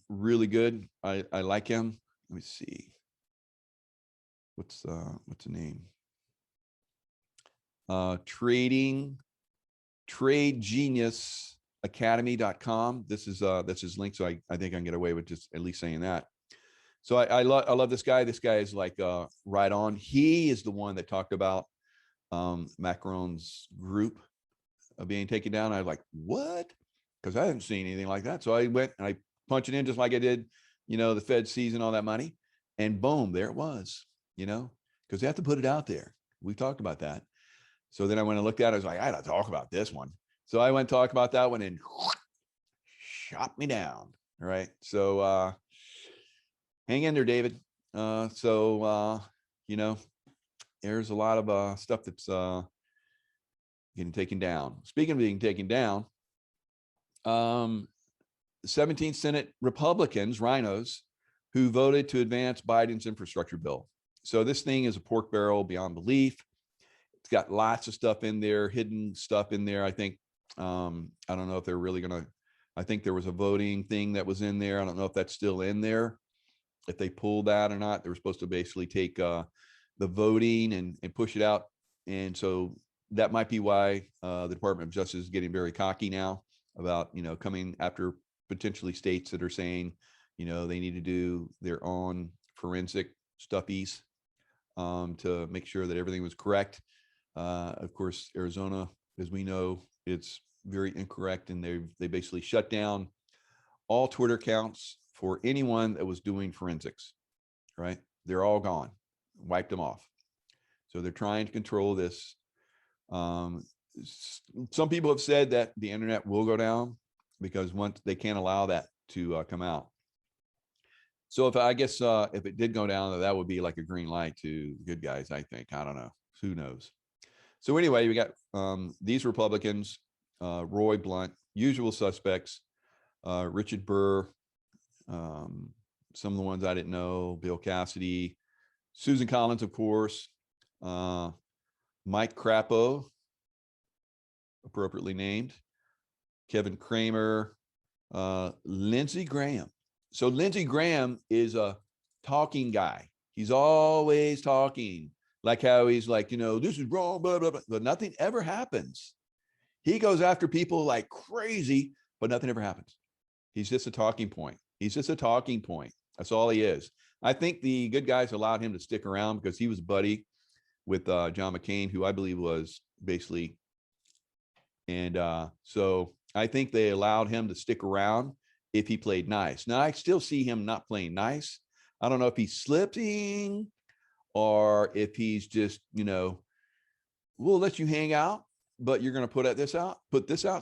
really good. I like him. Let me see. What's the name? TradingGeniusAcademy.com. That's his link. So I think I can get away with just at least saying that. So I love this guy. This guy is like right on. He is the one that talked about Macron's group being taken down. I was like, what? Because I hadn't seen anything like that. So I went and I punched it in just like I did, the Fed seizing all that money, and boom, there it was, because they have to put it out there. We talked about that. So then I went and looked at it. I was like, I got to talk about this one. So I went and talked about that one and shot me down. All right. So hang in there, David. There's a lot of stuff that's getting taken down. Speaking of being taken down, 17th Senate Republicans, rhinos, who voted to advance Biden's infrastructure bill. So this thing is a pork barrel beyond belief. It's got lots of stuff in there, hidden stuff in there. I think, I don't know if they're really going to, I think there was a voting thing that was in there. I don't know if that's still in there. if they pulled that or not. They were supposed to basically take the voting and push it out. And so that might be why the Department of Justice is getting very cocky now about, coming after potentially states that are saying, they need to do their own forensic stuffies to make sure that everything was correct. Of course, Arizona, as we know, it's very incorrect, and they basically shut down all Twitter accounts for anyone that was doing forensics, right? They're all gone, wiped them off. So they're trying to control this. Some people have said that the internet will go down because once they can't allow that to come out. So if it did go down, that would be like a green light to good guys, I think. I don't know. Who knows? So anyway, we got these Republicans, Roy Blunt, usual suspects, Richard Burr, some of the ones I didn't know, Bill Cassidy, Susan Collins, of course, Mike Crapo, appropriately named, Kevin Kramer, Lindsey Graham. So Lindsey Graham is a talking guy. He's always talking, like how he's like, this is wrong, blah, blah, blah, but nothing ever happens. He goes after people like crazy, but nothing ever happens. He's just a talking point. He's just a talking point. That's all he is. I think the good guys allowed him to stick around because he was a buddy with John McCain, who I believe was basically. And so I think they allowed him to stick around if he played nice. Now, I still see him not playing nice. I don't know if he's slipping or if he's just, we'll let you hang out, but you're going to put this out.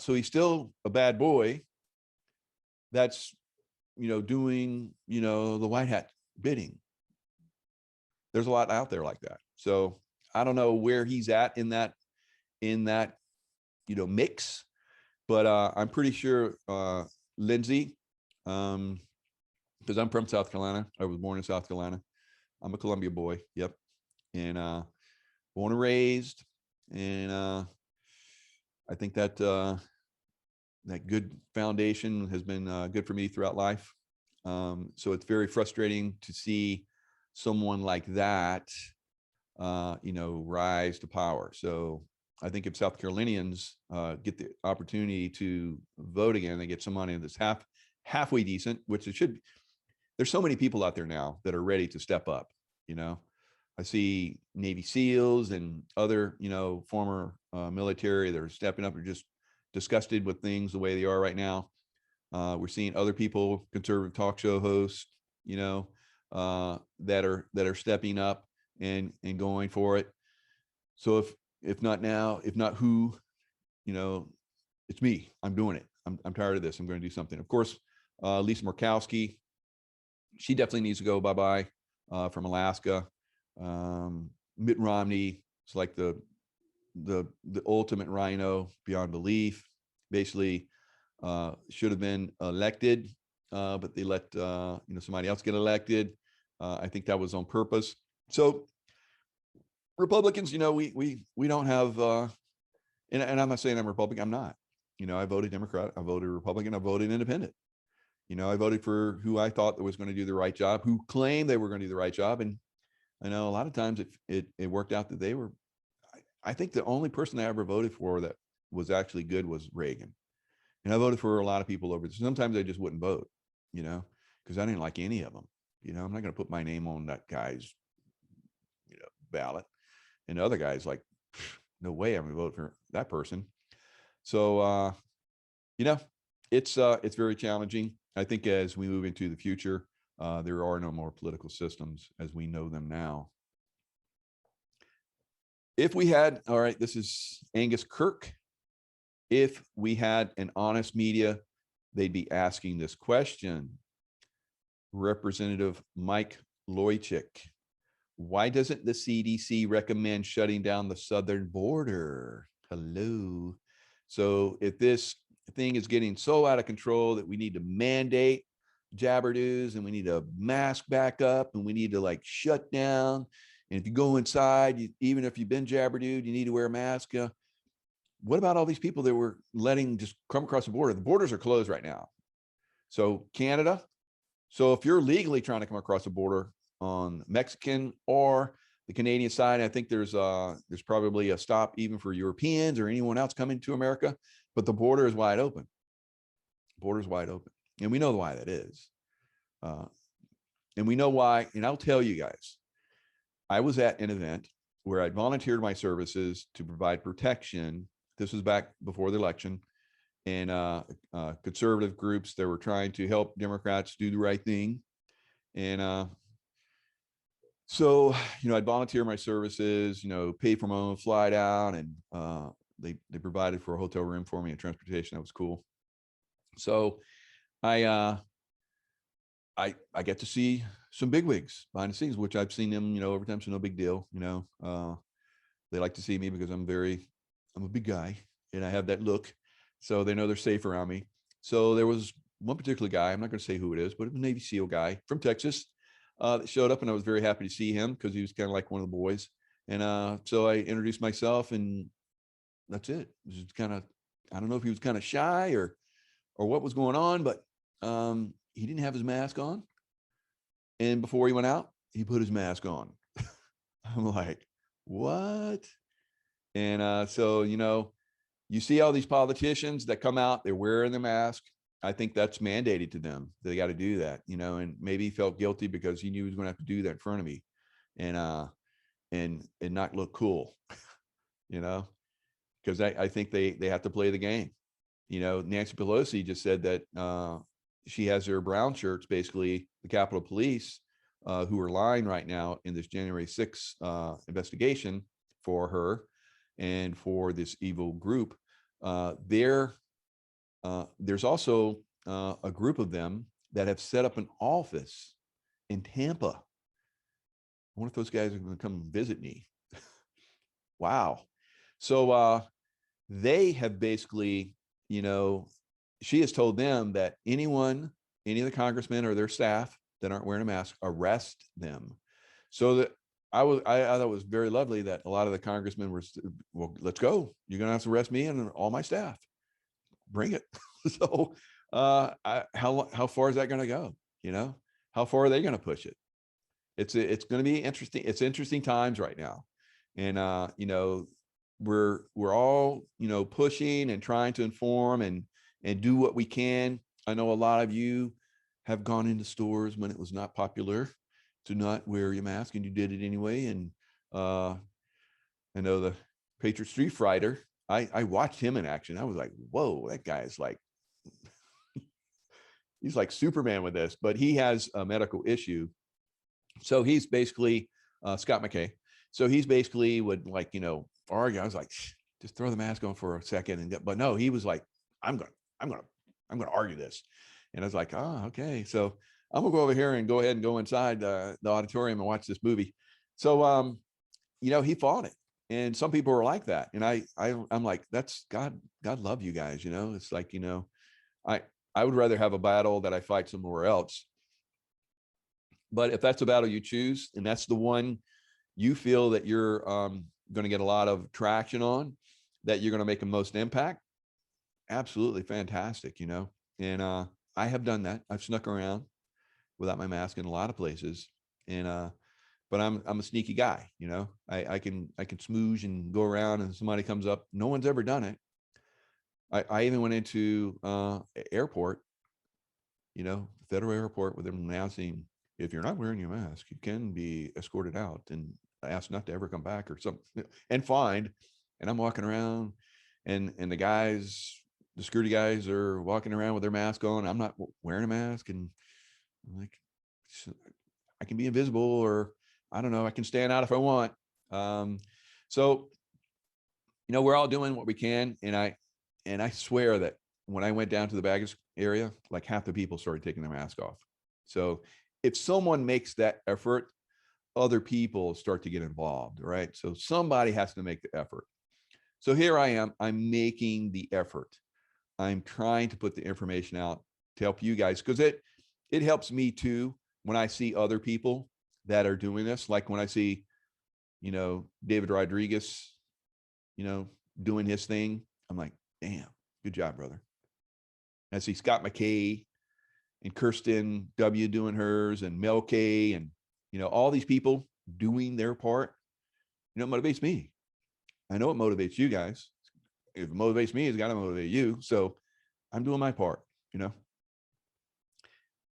So he's still a bad boy that's, doing, the white hat bidding. There's a lot out there like that. So I don't know where he's at in that, mix, but I'm pretty sure Lindsey, because I'm from South Carolina. I was born in South Carolina. I'm a Columbia boy. Yep. And born and raised. And I think that that good foundation has been good for me throughout life. So it's very frustrating to see someone like that, rise to power. So I think if South Carolinians get the opportunity to vote again, they get some money that's halfway decent, which it should be. There's so many people out there now that are ready to step up. I see Navy SEALs and other, former military that are stepping up. They're just disgusted with things the way they are right now. We're seeing other people, conservative talk show hosts, that are stepping up and going for it. So if not now, if not who, it's me. I'm doing it. I'm tired of this. I'm going to do something. Of course, Lisa Murkowski, she definitely needs to go bye-bye from Alaska. Mitt Romney is like the ultimate rhino beyond belief. Basically, should have been elected, but they let somebody else get elected. I think that was on purpose. So Republicans, we don't have, and I'm not saying I'm Republican. I'm not. I voted Democrat. I voted Republican. I voted Independent. I voted for who I thought that was going to do the right job, who claimed they were going to do the right job. And I know a lot of times it worked out that they were. I think the only person I ever voted for that was actually good was Reagan. And I voted for a lot of people over. Sometimes I just wouldn't vote, because I didn't like any of them. I'm not going to put my name on that guy's, ballot. And other guys like, no way I'm going to vote for that person. So, it's very challenging. I think as we move into the future, there are no more political systems as we know them now. If we had, all right, this is Angus Kirk. If we had an honest media, they'd be asking this question. Representative Mike Loychik, why doesn't the CDC recommend shutting down the southern border? Hello. So if this thing is getting so out of control that we need to mandate jabberdoos and we need to mask back up and we need to like shut down. And if you go inside, even if you've been jabberdooed, you need to wear a mask. What about all these people that we're letting just come across the border? The borders are closed right now. So Canada, So if you're legally trying to come across the border on Mexican or the Canadian side, I think there's probably a stop even for Europeans or anyone else coming to America, but the border is wide open. Border is wide open. And we know why that is. And we know why, and I'll tell you guys, I was at an event where I volunteered my services to provide protection. This was back before the election, and conservative groups that were trying to help Democrats do the right thing. And so, I'd volunteer my services, pay for my own flight out, and they provided for a hotel room for me and transportation. That was cool. So I get to see some bigwigs behind the scenes, which I've seen them, over time. So no big deal. They like to see me because I'm a big guy and I have that look. So they know they're safe around me. So there was one particular guy, I'm not going to say who it is, but it was a Navy SEAL guy from Texas that showed up, and I was very happy to see him because he was kind of like one of the boys. And so I introduced myself, and that's it. It was kind of, I don't know if he was kind of shy or what was going on, but he didn't have his mask on. And before he went out, he put his mask on. I'm like, what? And so, you see all these politicians that come out, they're wearing the mask. I think that's mandated to them. They got to do that, and maybe he felt guilty because he knew he was going to have to do that in front of me and not look cool, because I think they have to play the game. Nancy Pelosi just said that she has her brown shirts, basically the Capitol Police, who are lying right now in this January 6th investigation for her and for this evil group. There's also a group of them that have set up an office in Tampa. I wonder if those guys are going to come visit me. Wow. So they have basically, she has told them that any of the congressmen or their staff that aren't wearing a mask, arrest them. So that I thought it was very lovely that a lot of the congressmen were, well, let's go. You're going to have to arrest me and all my staff. Bring it. So how far is that going to go? How far are they going to push it? It's going to be interesting. It's interesting times right now. And, we're all, pushing and trying to inform and do what we can. I know a lot of you have gone into stores when it was not popular to not wear your mask, and you did it anyway. And I know the Patriot Street Fighter, I watched him in action. I was like, whoa, that guy is like, he's like Superman with this, but he has a medical issue. So he's basically Scott McKay. So he's basically would argue. I was like, just throw the mask on for a second. But no, he was like, I'm going to argue this. And I was like, oh, okay. So I'm gonna go over here and go ahead and go inside the auditorium and watch this movie. So, he fought it. And some people were like that. And I'm like, that's God love you guys. It's like, I would rather have a battle that I fight somewhere else. But if that's a battle you choose, and that's the one you feel that you're going to get a lot of traction on, that you're going to make the most impact, absolutely fantastic, And I have done that. I've snuck around without my mask in a lot of places. And but I'm a sneaky guy, I can smooge and go around, and somebody comes up. No one's ever done it. I even went into airport, federal airport, with them announcing, if you're not wearing your mask, you can be escorted out and asked not to ever come back or something, and fined. And I'm walking around, and the security guys are walking around with their mask on. I'm not wearing a mask, and I'm like, I can be invisible, or I don't know, I can stand out if I want. So, we're all doing what we can. And I swear that when I went down to the baggage area, like half the people started taking their mask off. So if someone makes that effort, other people start to get involved, right? So somebody has to make the effort. So here I am, I'm making the effort. I'm trying to put the information out to help you guys, because it helps me too when I see other people that are doing this. Like when I see, David Rodriguez, doing his thing, I'm like, damn, good job, brother. I see Scott McKay, and Kirsten W. doing hers, and Mel K, and all these people doing their part, it motivates me. I know it motivates you guys. If it motivates me, it's got to motivate you. So I'm doing my part.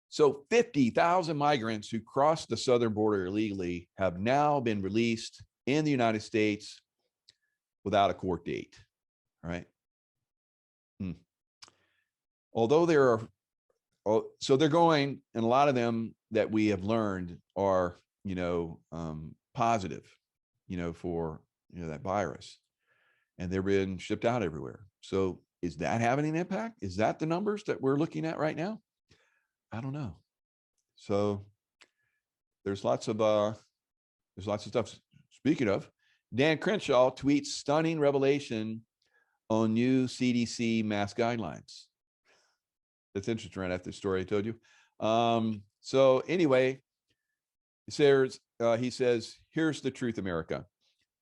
So 50,000 migrants who crossed the southern border illegally have now been released in the United States without a court date. All right. Although so they're going, and a lot of them that we have learned are, positive, for, that virus, and they're being shipped out everywhere. So is that having an impact? Is that the numbers that we're looking at right now? I don't know. So there's lots of stuff. Speaking of, Dan Crenshaw tweets stunning revelation on new CDC mask guidelines. That's interesting, right after the story I told you. So anyway, he says, here's the truth, America.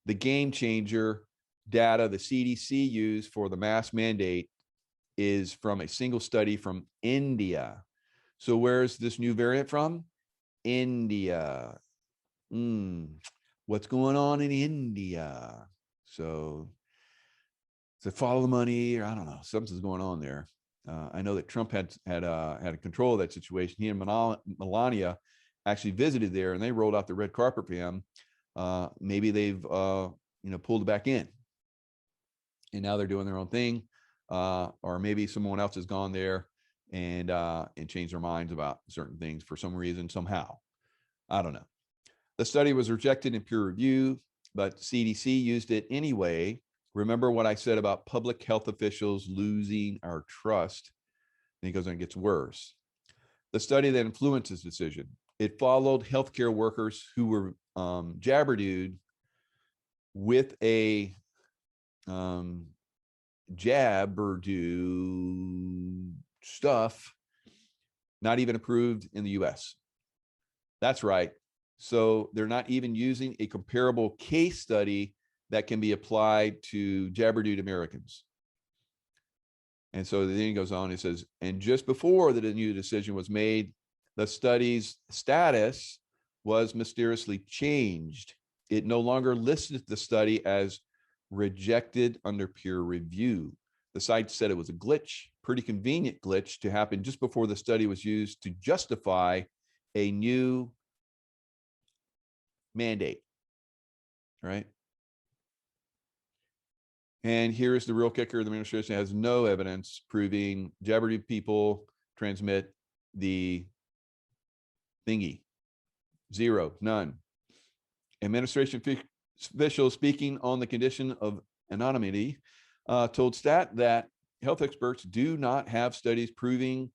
The game changer data the CDC used for the mask mandate is from a single study from India. So where's this new variant from? India. What's going on in India? So follow the money, or I don't know, something's going on there. I know that Trump had a control of that situation. He and Melania actually visited there, and they rolled out the red carpet for him. Maybe they've pulled it back in, and now they're doing their own thing, or maybe someone else has gone there and changed their minds about certain things for some reason, somehow. I don't know. The study was rejected in peer review, but CDC used it anyway. Remember what I said about public health officials losing our trust? And he goes on, it gets worse. The study that influenced his decision, it followed healthcare workers who were jabberdued with a jabberdu stuff not even approved in the US. That's right. So they're not even using a comparable case study that can be applied to jabberdued Americans. And so then he goes on, he says, and just before the new decision was made, the study's status was mysteriously changed. It no longer listed the study as rejected under peer review. The site said it was a glitch, pretty convenient glitch to happen just before the study was used to justify a new mandate, right? And here's the real kicker. The administration has no evidence proving jabberdude people transmit the thingy. Zero, none. Administration officials speaking on the condition of anonymity told Stat that health experts do not have studies proving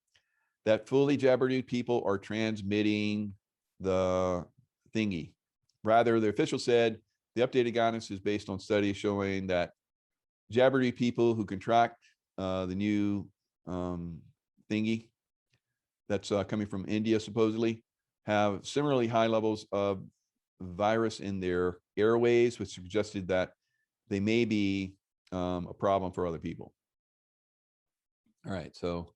that fully jabberdude people are transmitting the thingy. Rather, the official said the updated guidance is based on studies showing that jabberdude people who contract the new thingy that's coming from India supposedly have similarly high levels of virus in their airways, which suggested that they may be a problem for other people. All right, so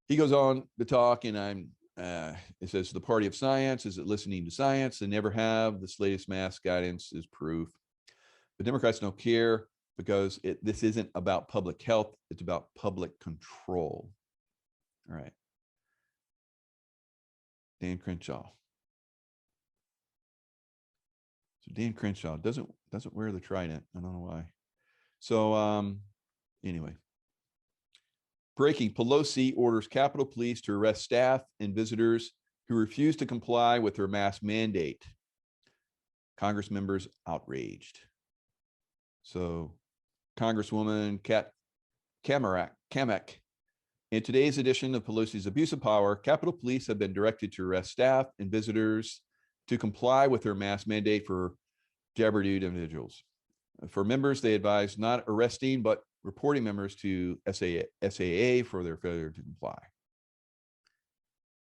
he goes on to talk, and it says the party of science, is it listening to science? They never have. This latest mask guidance is proof. The Democrats don't care because this isn't about public health. It's about public control. All right. Dan Crenshaw. So Dan Crenshaw doesn't wear the trident. I don't know why. So anyway. Breaking, Pelosi orders Capitol Police to arrest staff and visitors who refuse to comply with her mask mandate. Congress members outraged. So Congresswoman Kamek, in today's edition of Pelosi's abuse of power, Capitol Police have been directed to arrest staff and visitors to comply with her mask mandate for jabberdude individuals. For members, they advise not arresting, but reporting members to SAA for their failure to comply.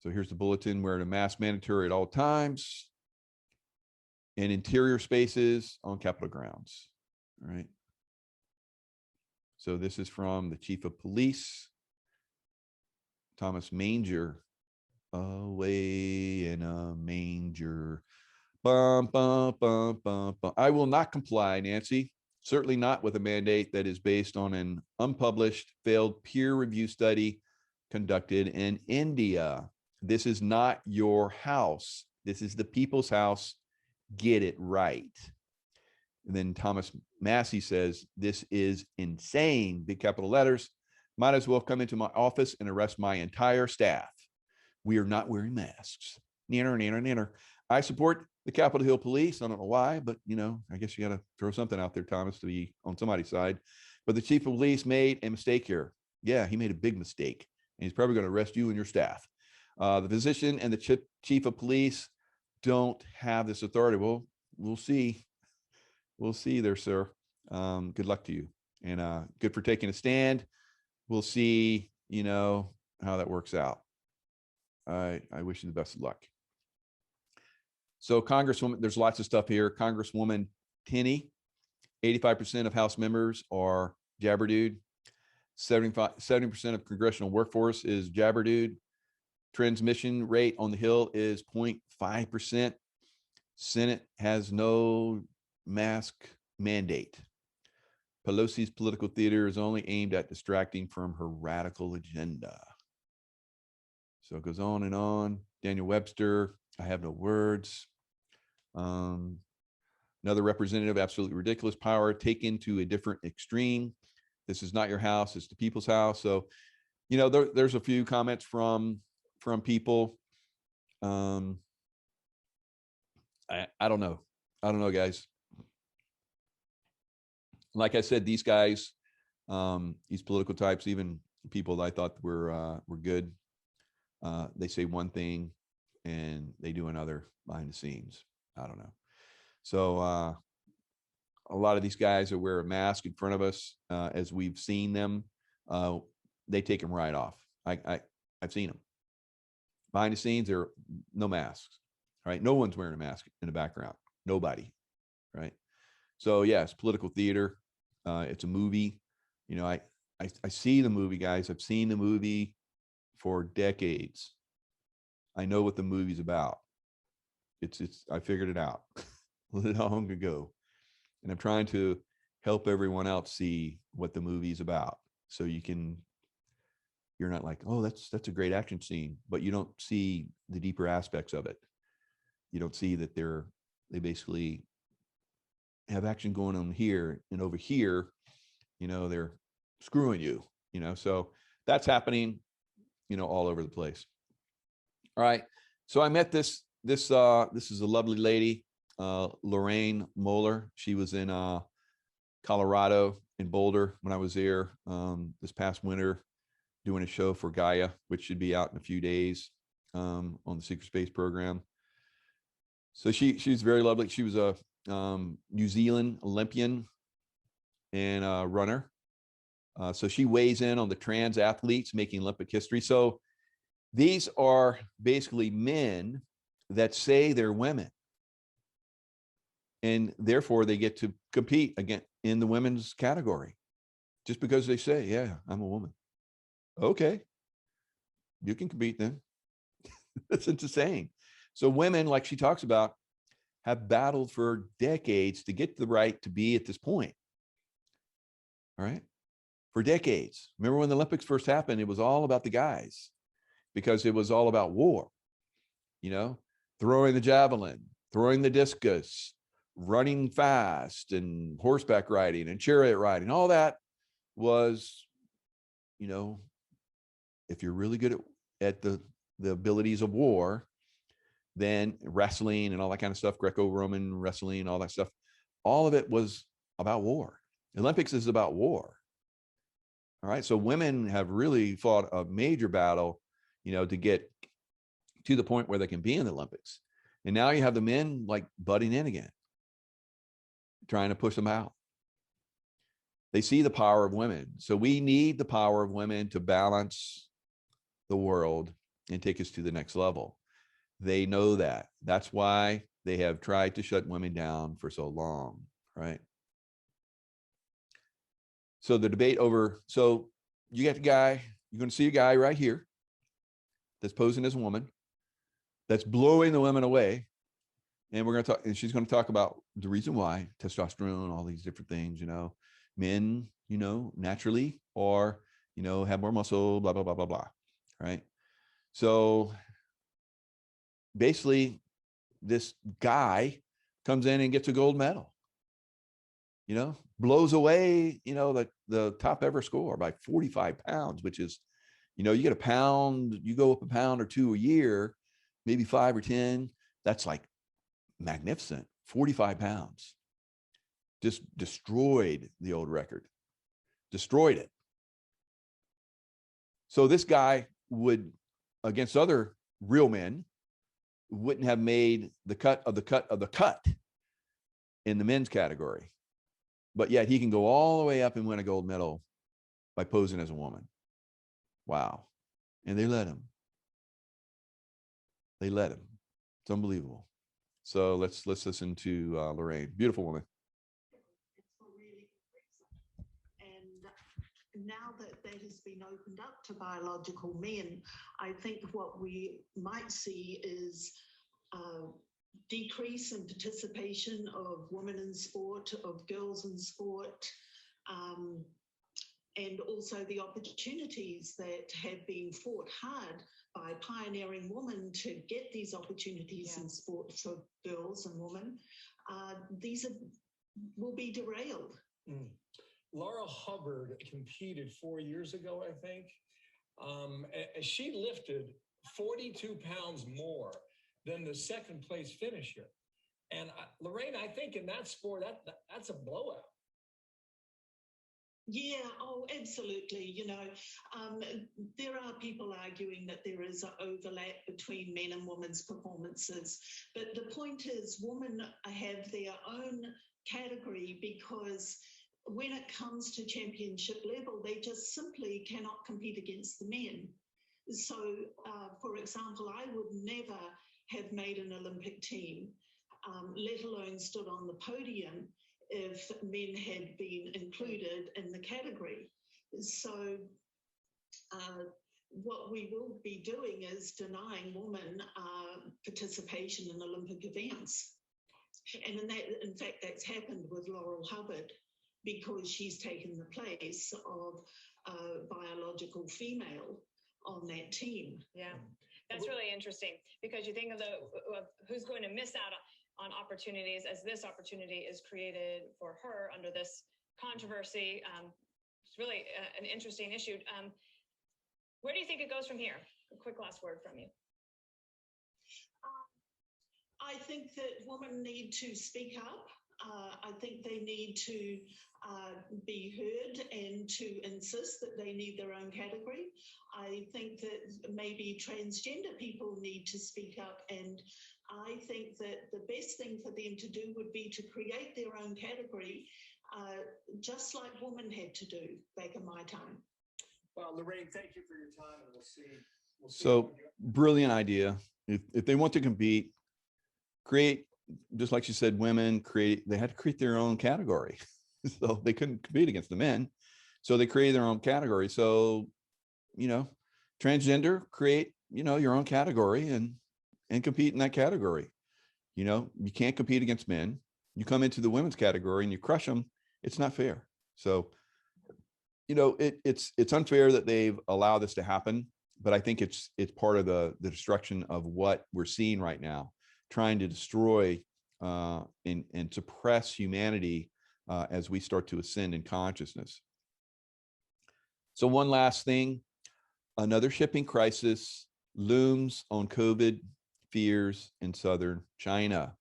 So here's the bulletin: wearing a mask mandatory at all times in interior spaces on Capitol grounds. All right. So this is from the chief of police Thomas Manger, away in a manger. Bum, bum, bum, bum, bum. I will not comply, Nancy. Certainly not with a mandate that is based on an unpublished, failed peer review study conducted in India. This is not your house. This is the people's house. Get it right. And then Thomas Massey says, this is insane, big capital letters. Might as well come into my office and arrest my entire staff. We are not wearing masks. Nanner, nanner, nanner. I support the Capitol Hill Police. I don't know why, but I guess you got to throw something out there, Thomas, to be on somebody's side. But the chief of police made a mistake here. Yeah, he made a big mistake, and he's probably going to arrest you and your staff. The physician and the chief of police don't have this authority. Well, we'll see. We'll see there, sir. Good luck to you, and good for taking a stand. We'll see, how that works out. I wish you the best of luck. So Congresswoman, there's lots of stuff here. Congresswoman Tenney, 85% of House members are jabberdude. 70% of congressional workforce is jabberdude. Transmission rate on the Hill is 0.5%. Senate has no mask mandate. Pelosi's political theater is only aimed at distracting from her radical agenda. So it goes on and on. Daniel Webster, I have no words. Another representative, absolutely ridiculous power taken to a different extreme. This is not your house, it's the people's house. So, there's a few comments from people. I don't know. I don't know, guys. Like I said, these guys, these political types, even people that I thought were good, they say one thing and they do another behind the scenes. I don't know. So a lot of these guys that wear a mask in front of us, as we've seen them, they take them right off. I've seen them. Behind the scenes, there are no masks, right? No one's wearing a mask in the background. Nobody, right? So yes, political theater. It's a movie. I see the movie, guys. I've seen the movie for decades. I know what the movie's about. I figured it out long ago, and I'm trying to help everyone else see what the movie's about. So you're not like, oh, that's a great action scene, but you don't see the deeper aspects of it. You don't see that they basically have action going on here, and over here, they're screwing you, so that's happening, all over the place. All right. So I met this is a lovely lady, Lorraine Moeller. She was in Colorado, in Boulder, when I was there this past winter, doing a show for Gaia, which should be out in a few days, on the Secret Space program. So she's very lovely. She was a New Zealand Olympian and a runner. So she weighs in on the trans athletes making Olympic history. So these are basically men that say they're women, and therefore they get to compete again in the women's category just because they say, yeah, I'm a woman. Okay, you can compete then. That's insane. So women, like she talks about, have battled for decades to get the right to be at this point. All right. For decades. Remember when the Olympics first happened, it was all about the guys because it was all about war, throwing the javelin, throwing the discus, running fast, and horseback riding and chariot riding. All that was, if you're really good at the abilities of war, then wrestling and all that kind of stuff, Greco-Roman wrestling, all that stuff, all of it was about war. The Olympics is about war. All right. So women have really fought a major battle, to get to the point where they can be in the Olympics. And now you have the men like butting in again, trying to push them out. They see the power of women. So we need the power of women to balance the world and take us to the next level. They know that. That's why they have tried to shut women down for so long, right? So the debate over, so you got the guy, you're going to see a guy right here. that's posing as a woman, that's blowing the women away. And we're going to talk, and she's going to talk about the reason why testosterone, all these different things, men, naturally, or, have more muscle, blah, blah, blah, blah, blah. Right. So basically this guy comes in and gets a gold medal, blows away, the top ever score by 45 pounds, which is, you get a pound, you go up a pound or two a year, maybe 5 or 10. That's like magnificent. 45 pounds. Just destroyed the old record. Destroyed it. So this guy would, against other real men, wouldn't have made the cut of the cut of the cut in the men's category. But yet he can go all the way up and win a gold medal by posing as a woman. Wow. And they let him. They let him. It's unbelievable. So let's listen to Lorraine. Beautiful woman. It's for really good reason. And now that that has been opened up to biological men, I think what we might see is decrease in participation of women in sport, of girls in sport, and also the opportunities that have been fought hard by pioneering women to get these opportunities in sport for girls and women. Will be derailed. Laura Hubbard competed 4 years ago, I think. She lifted 42 pounds more than the second place finisher. And Lorraine, I think in that sport, that's a blowout. Yeah, oh, absolutely. There are people arguing that there is an overlap between men and women's performances. But the point is, women have their own category because when it comes to championship level, they just simply cannot compete against the men. So, for example, I would never have made an Olympic team, let alone stood on the podium, if men had been included in the category. So what we will be doing is denying women participation in Olympic events. And in fact, that's happened with Laurel Hubbard because she's taken the place of a biological female on that team. Yeah, that's really interesting because you think of who's going to miss out on opportunities as this opportunity is created for her under this controversy. It's really an interesting issue. Where do you think it goes from here? A quick last word from you. I think that women need to speak up. I think they need to be heard and to insist that they need their own category. I think that maybe transgender people need to speak up, and I think that the best thing for them to do would be to create their own category, just like women had to do back in my time. Well, Lorraine, thank you for your time, and we'll see. So brilliant idea. If they want to compete, create, just like she said, women they had to create their own category. So they couldn't compete against the men. So they created their own category. So, transgender, create, your own category and compete in that category. You can't compete against men. You come into the women's category and you crush them. It's not fair. So, it's unfair that they've allowed this to happen, but I think it's part of the destruction of what we're seeing right now, trying to destroy and suppress humanity as we start to ascend in consciousness. So one last thing, another shipping crisis looms on COVID fears in southern China.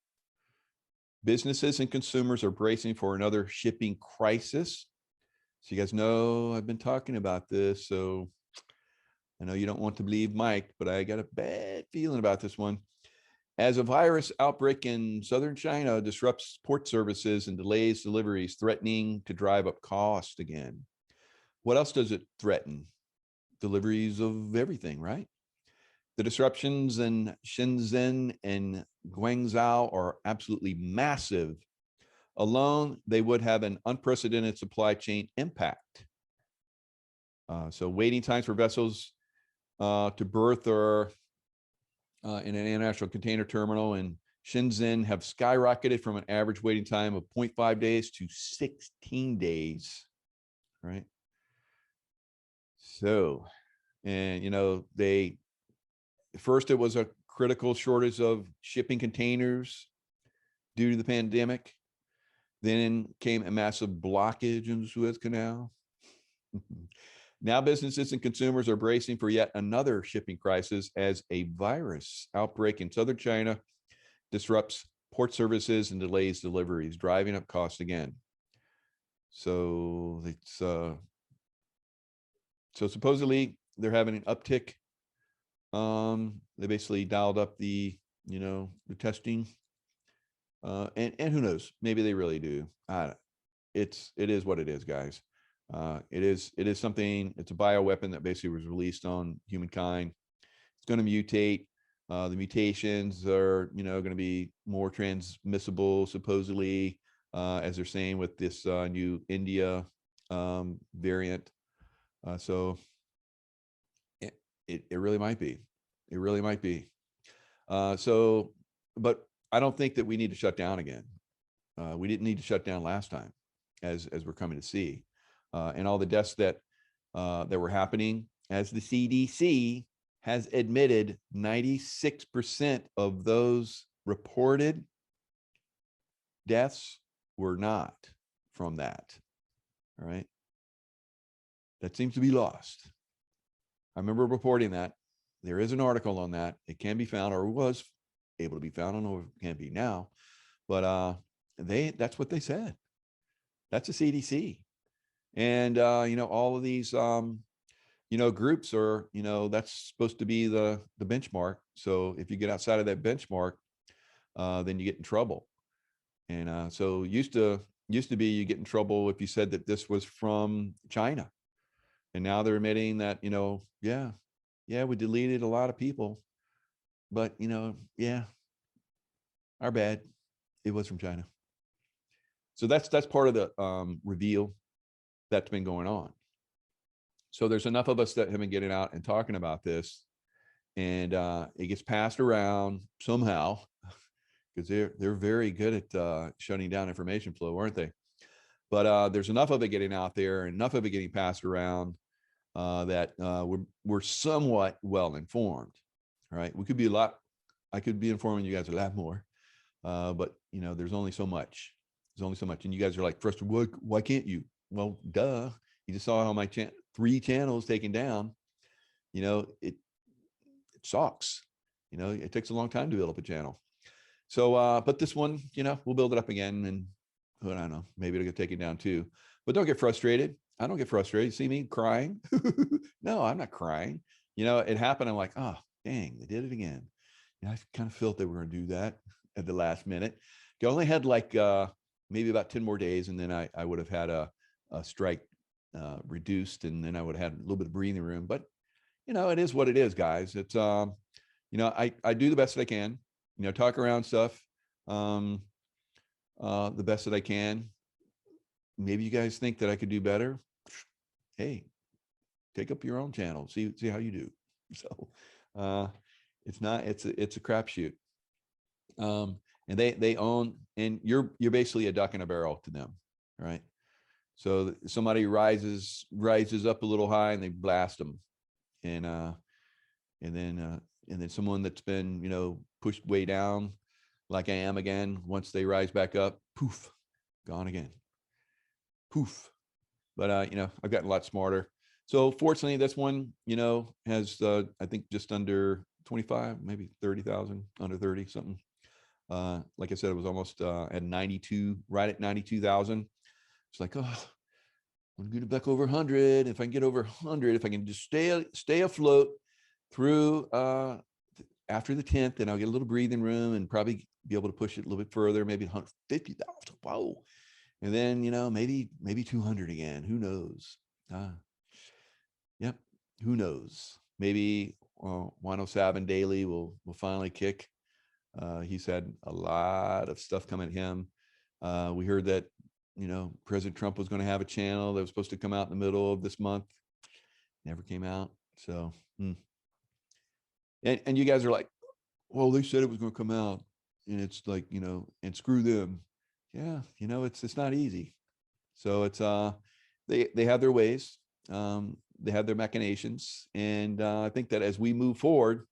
Businesses and consumers are bracing for another shipping crisis. So you guys know I've been talking about this, so I know you don't want to believe Mike, but I got a bad feeling about this one. As a virus outbreak in southern China disrupts port services and delays deliveries, threatening to drive up cost again. What else does it threaten? Deliveries of everything, right? The disruptions in Shenzhen and Guangzhou are absolutely massive. Alone, they would have an unprecedented supply chain impact. So waiting times for vessels to berth or in an international container terminal in Shenzhen have skyrocketed from an average waiting time of 0.5 days to 16 days, right? So, and first it was a critical shortage of shipping containers due to the pandemic. Then came a massive blockage in the Suez Canal. Now businesses and consumers are bracing for yet another shipping crisis as a virus outbreak in southern China disrupts port services and delays deliveries, driving up costs again. So it's so supposedly they're having an uptick. They basically dialed up the the testing. And who knows? Maybe they really do. It is what it is, guys. It is something. It's a bioweapon that basically was released on humankind. It's going to mutate. The mutations are going to be more transmissible, supposedly, as they're saying with this new India variant. So it really might be. It really might be. But I don't think that we need to shut down again. We didn't need to shut down last time, as we're coming to see, and all the deaths that were happening, as the CDC has admitted, 96% of those reported deaths were not from that. All right, that seems to be lost. I remember reporting that. There is an article on that. It can be found, or was able to be found. I don't know if it can be now, but that's what they said. That's the CDC. And all of these groups are, that's supposed to be the benchmark. So if you get outside of that benchmark, then you get in trouble. And so used to be you get in trouble if you said that this was from China. And now they're admitting that, yeah, we deleted a lot of people, but yeah, our bad. It was from China. So that's part of the reveal that's been going on. So there's enough of us that have been getting out and talking about this, and it gets passed around somehow, because they're very good at shutting down information flow, aren't they? But there's enough of it getting out there, enough of it getting passed around that we're somewhat well informed. All right, we could be I could be informing you guys a lot more, but there's only so much. There's only so much, and you guys are like, first, why can't you? Well, duh. You just saw how my 3 channels taken down. It sucks. It takes a long time to build up a channel. So, but this one, we'll build it up again, and I don't know, maybe it'll get taken down too. But don't get frustrated. I don't get frustrated. You see me crying? No, I'm not crying. It happened. I'm like, oh, dang, they did it again. I kind of felt they were going to do that at the last minute. You only had like maybe about 10 more days, and then I would have had a strike reduced, and then I would have had a little bit of breathing room. But it is what it is, guys. It's I do the best that I can. Talk around stuff the best that I can. Maybe you guys think that I could do better. Hey, take up your own channel. See how you do. So it's a crapshoot. And they own, and you're basically a duck in a barrel to them, right? So somebody rises up a little high and they blast them, and then someone that's been pushed way down, like I am again, once they rise back up, poof, gone again, poof. But I've gotten a lot smarter. So fortunately, this one has I think just under 25, maybe 30,000, under 30 something. Like I said, it was almost at 92, right at 92,000. It's like, oh, I'm gonna get it back over 100. If I can get over 100, if I can just stay afloat through after the 10th, then I'll get a little breathing room and probably be able to push it a little bit further, maybe 150,000. Wow. And then maybe 200 again. Who knows? Yep. Who knows? Maybe 107 daily will finally kick. He's had a lot of stuff come at him. We heard that President Trump was going to have a channel that was supposed to come out in the middle of this month. Never came out. So And you guys are like, well, they said it was going to come out, and it's like, and screw them. Yeah, it's not easy. So it's they have their ways, they have their machinations, and I think that as we move forward,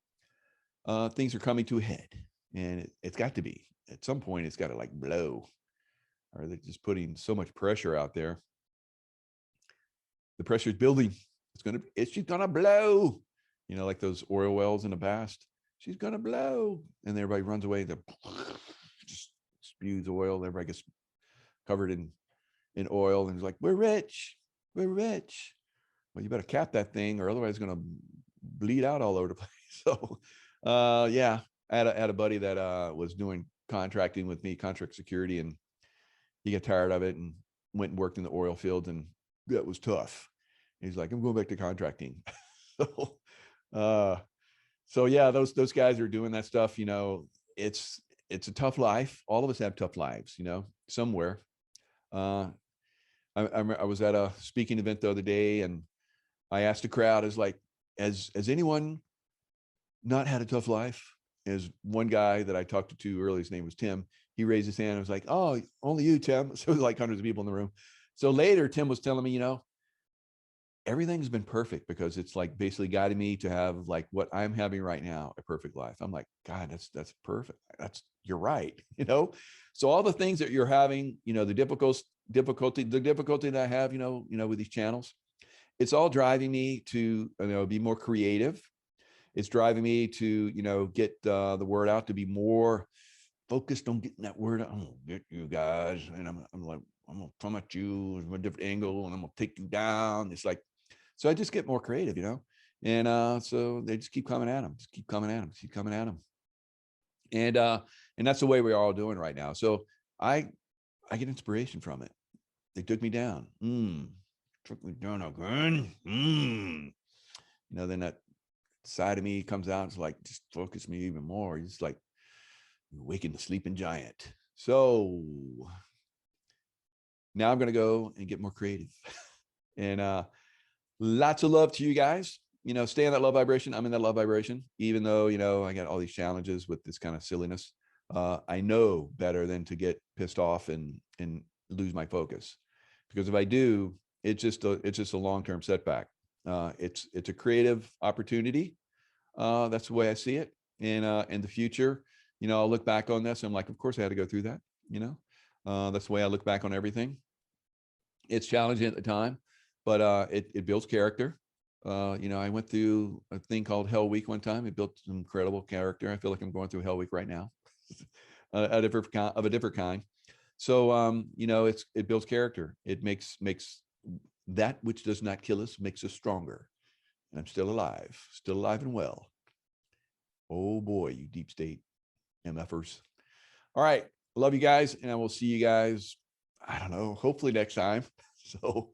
things are coming to a head, and it's got to be at some point. It's got to like blow, or they're just putting so much pressure out there. The pressure is building. She's gonna blow, like those oil wells in the past. She's gonna blow, and everybody runs away. They just spews oil. Everybody gets covered in oil, and it's like, we're rich. Well, you better cap that thing, or otherwise it's gonna bleed out all over the place. So, yeah, I had a buddy that was doing contracting with me, contract security, and he got tired of it and went and worked in the oil field, and that was tough. He's like, I'm going back to contracting. So yeah, those guys are doing that stuff. It's a tough life. All of us have tough lives, somewhere. I was at a speaking event the other day, and I asked the crowd, has anyone not had a tough life? As one guy that I talked to earlier, his name was Tim. He raised his hand. I was like, oh, only you, Tim. So it was like hundreds of people in the room. So later, Tim was telling me, everything's been perfect, because it's like basically guiding me to have like what I'm having right now, a perfect life. I'm like, God, that's perfect. You're right. So all the things that you're having, the difficulty that I have, with these channels, it's all driving me to, be more creative. It's driving me to, get the word out, to be more focused on getting that word out. I'm gonna get you guys, and I'm like, I'm gonna come at you from a different angle, and I'm gonna take you down. It's like, so I just get more creative, and so they just keep coming at them, keep coming at them, and that's the way we're all doing right now. So I get inspiration from it. They took me down. Took me down again. Then that side of me comes out. It's like, just focus me even more. It's like waking the sleeping giant. So now I'm going to go and get more creative. And lots of love to you guys. Stay in that love vibration. I'm in that love vibration, even though, I got all these challenges with this kind of silliness. I know better than to get pissed off and lose my focus, because if I do, it's just a long-term setback. It's a creative opportunity. That's the way I see it. And in the future, I'll look back on this. I'm like, of course I had to go through that. That's the way I look back on everything. It's challenging at the time, but it builds character. I went through a thing called Hell Week one time. It built some incredible character. I feel like I'm going through Hell Week right now, a different kind. So, it builds character. It makes that which does not kill us makes us stronger. And I'm still alive and well. Oh boy, you deep state MFers. All right. Love you guys. And I will see you guys, I don't know, hopefully next time. So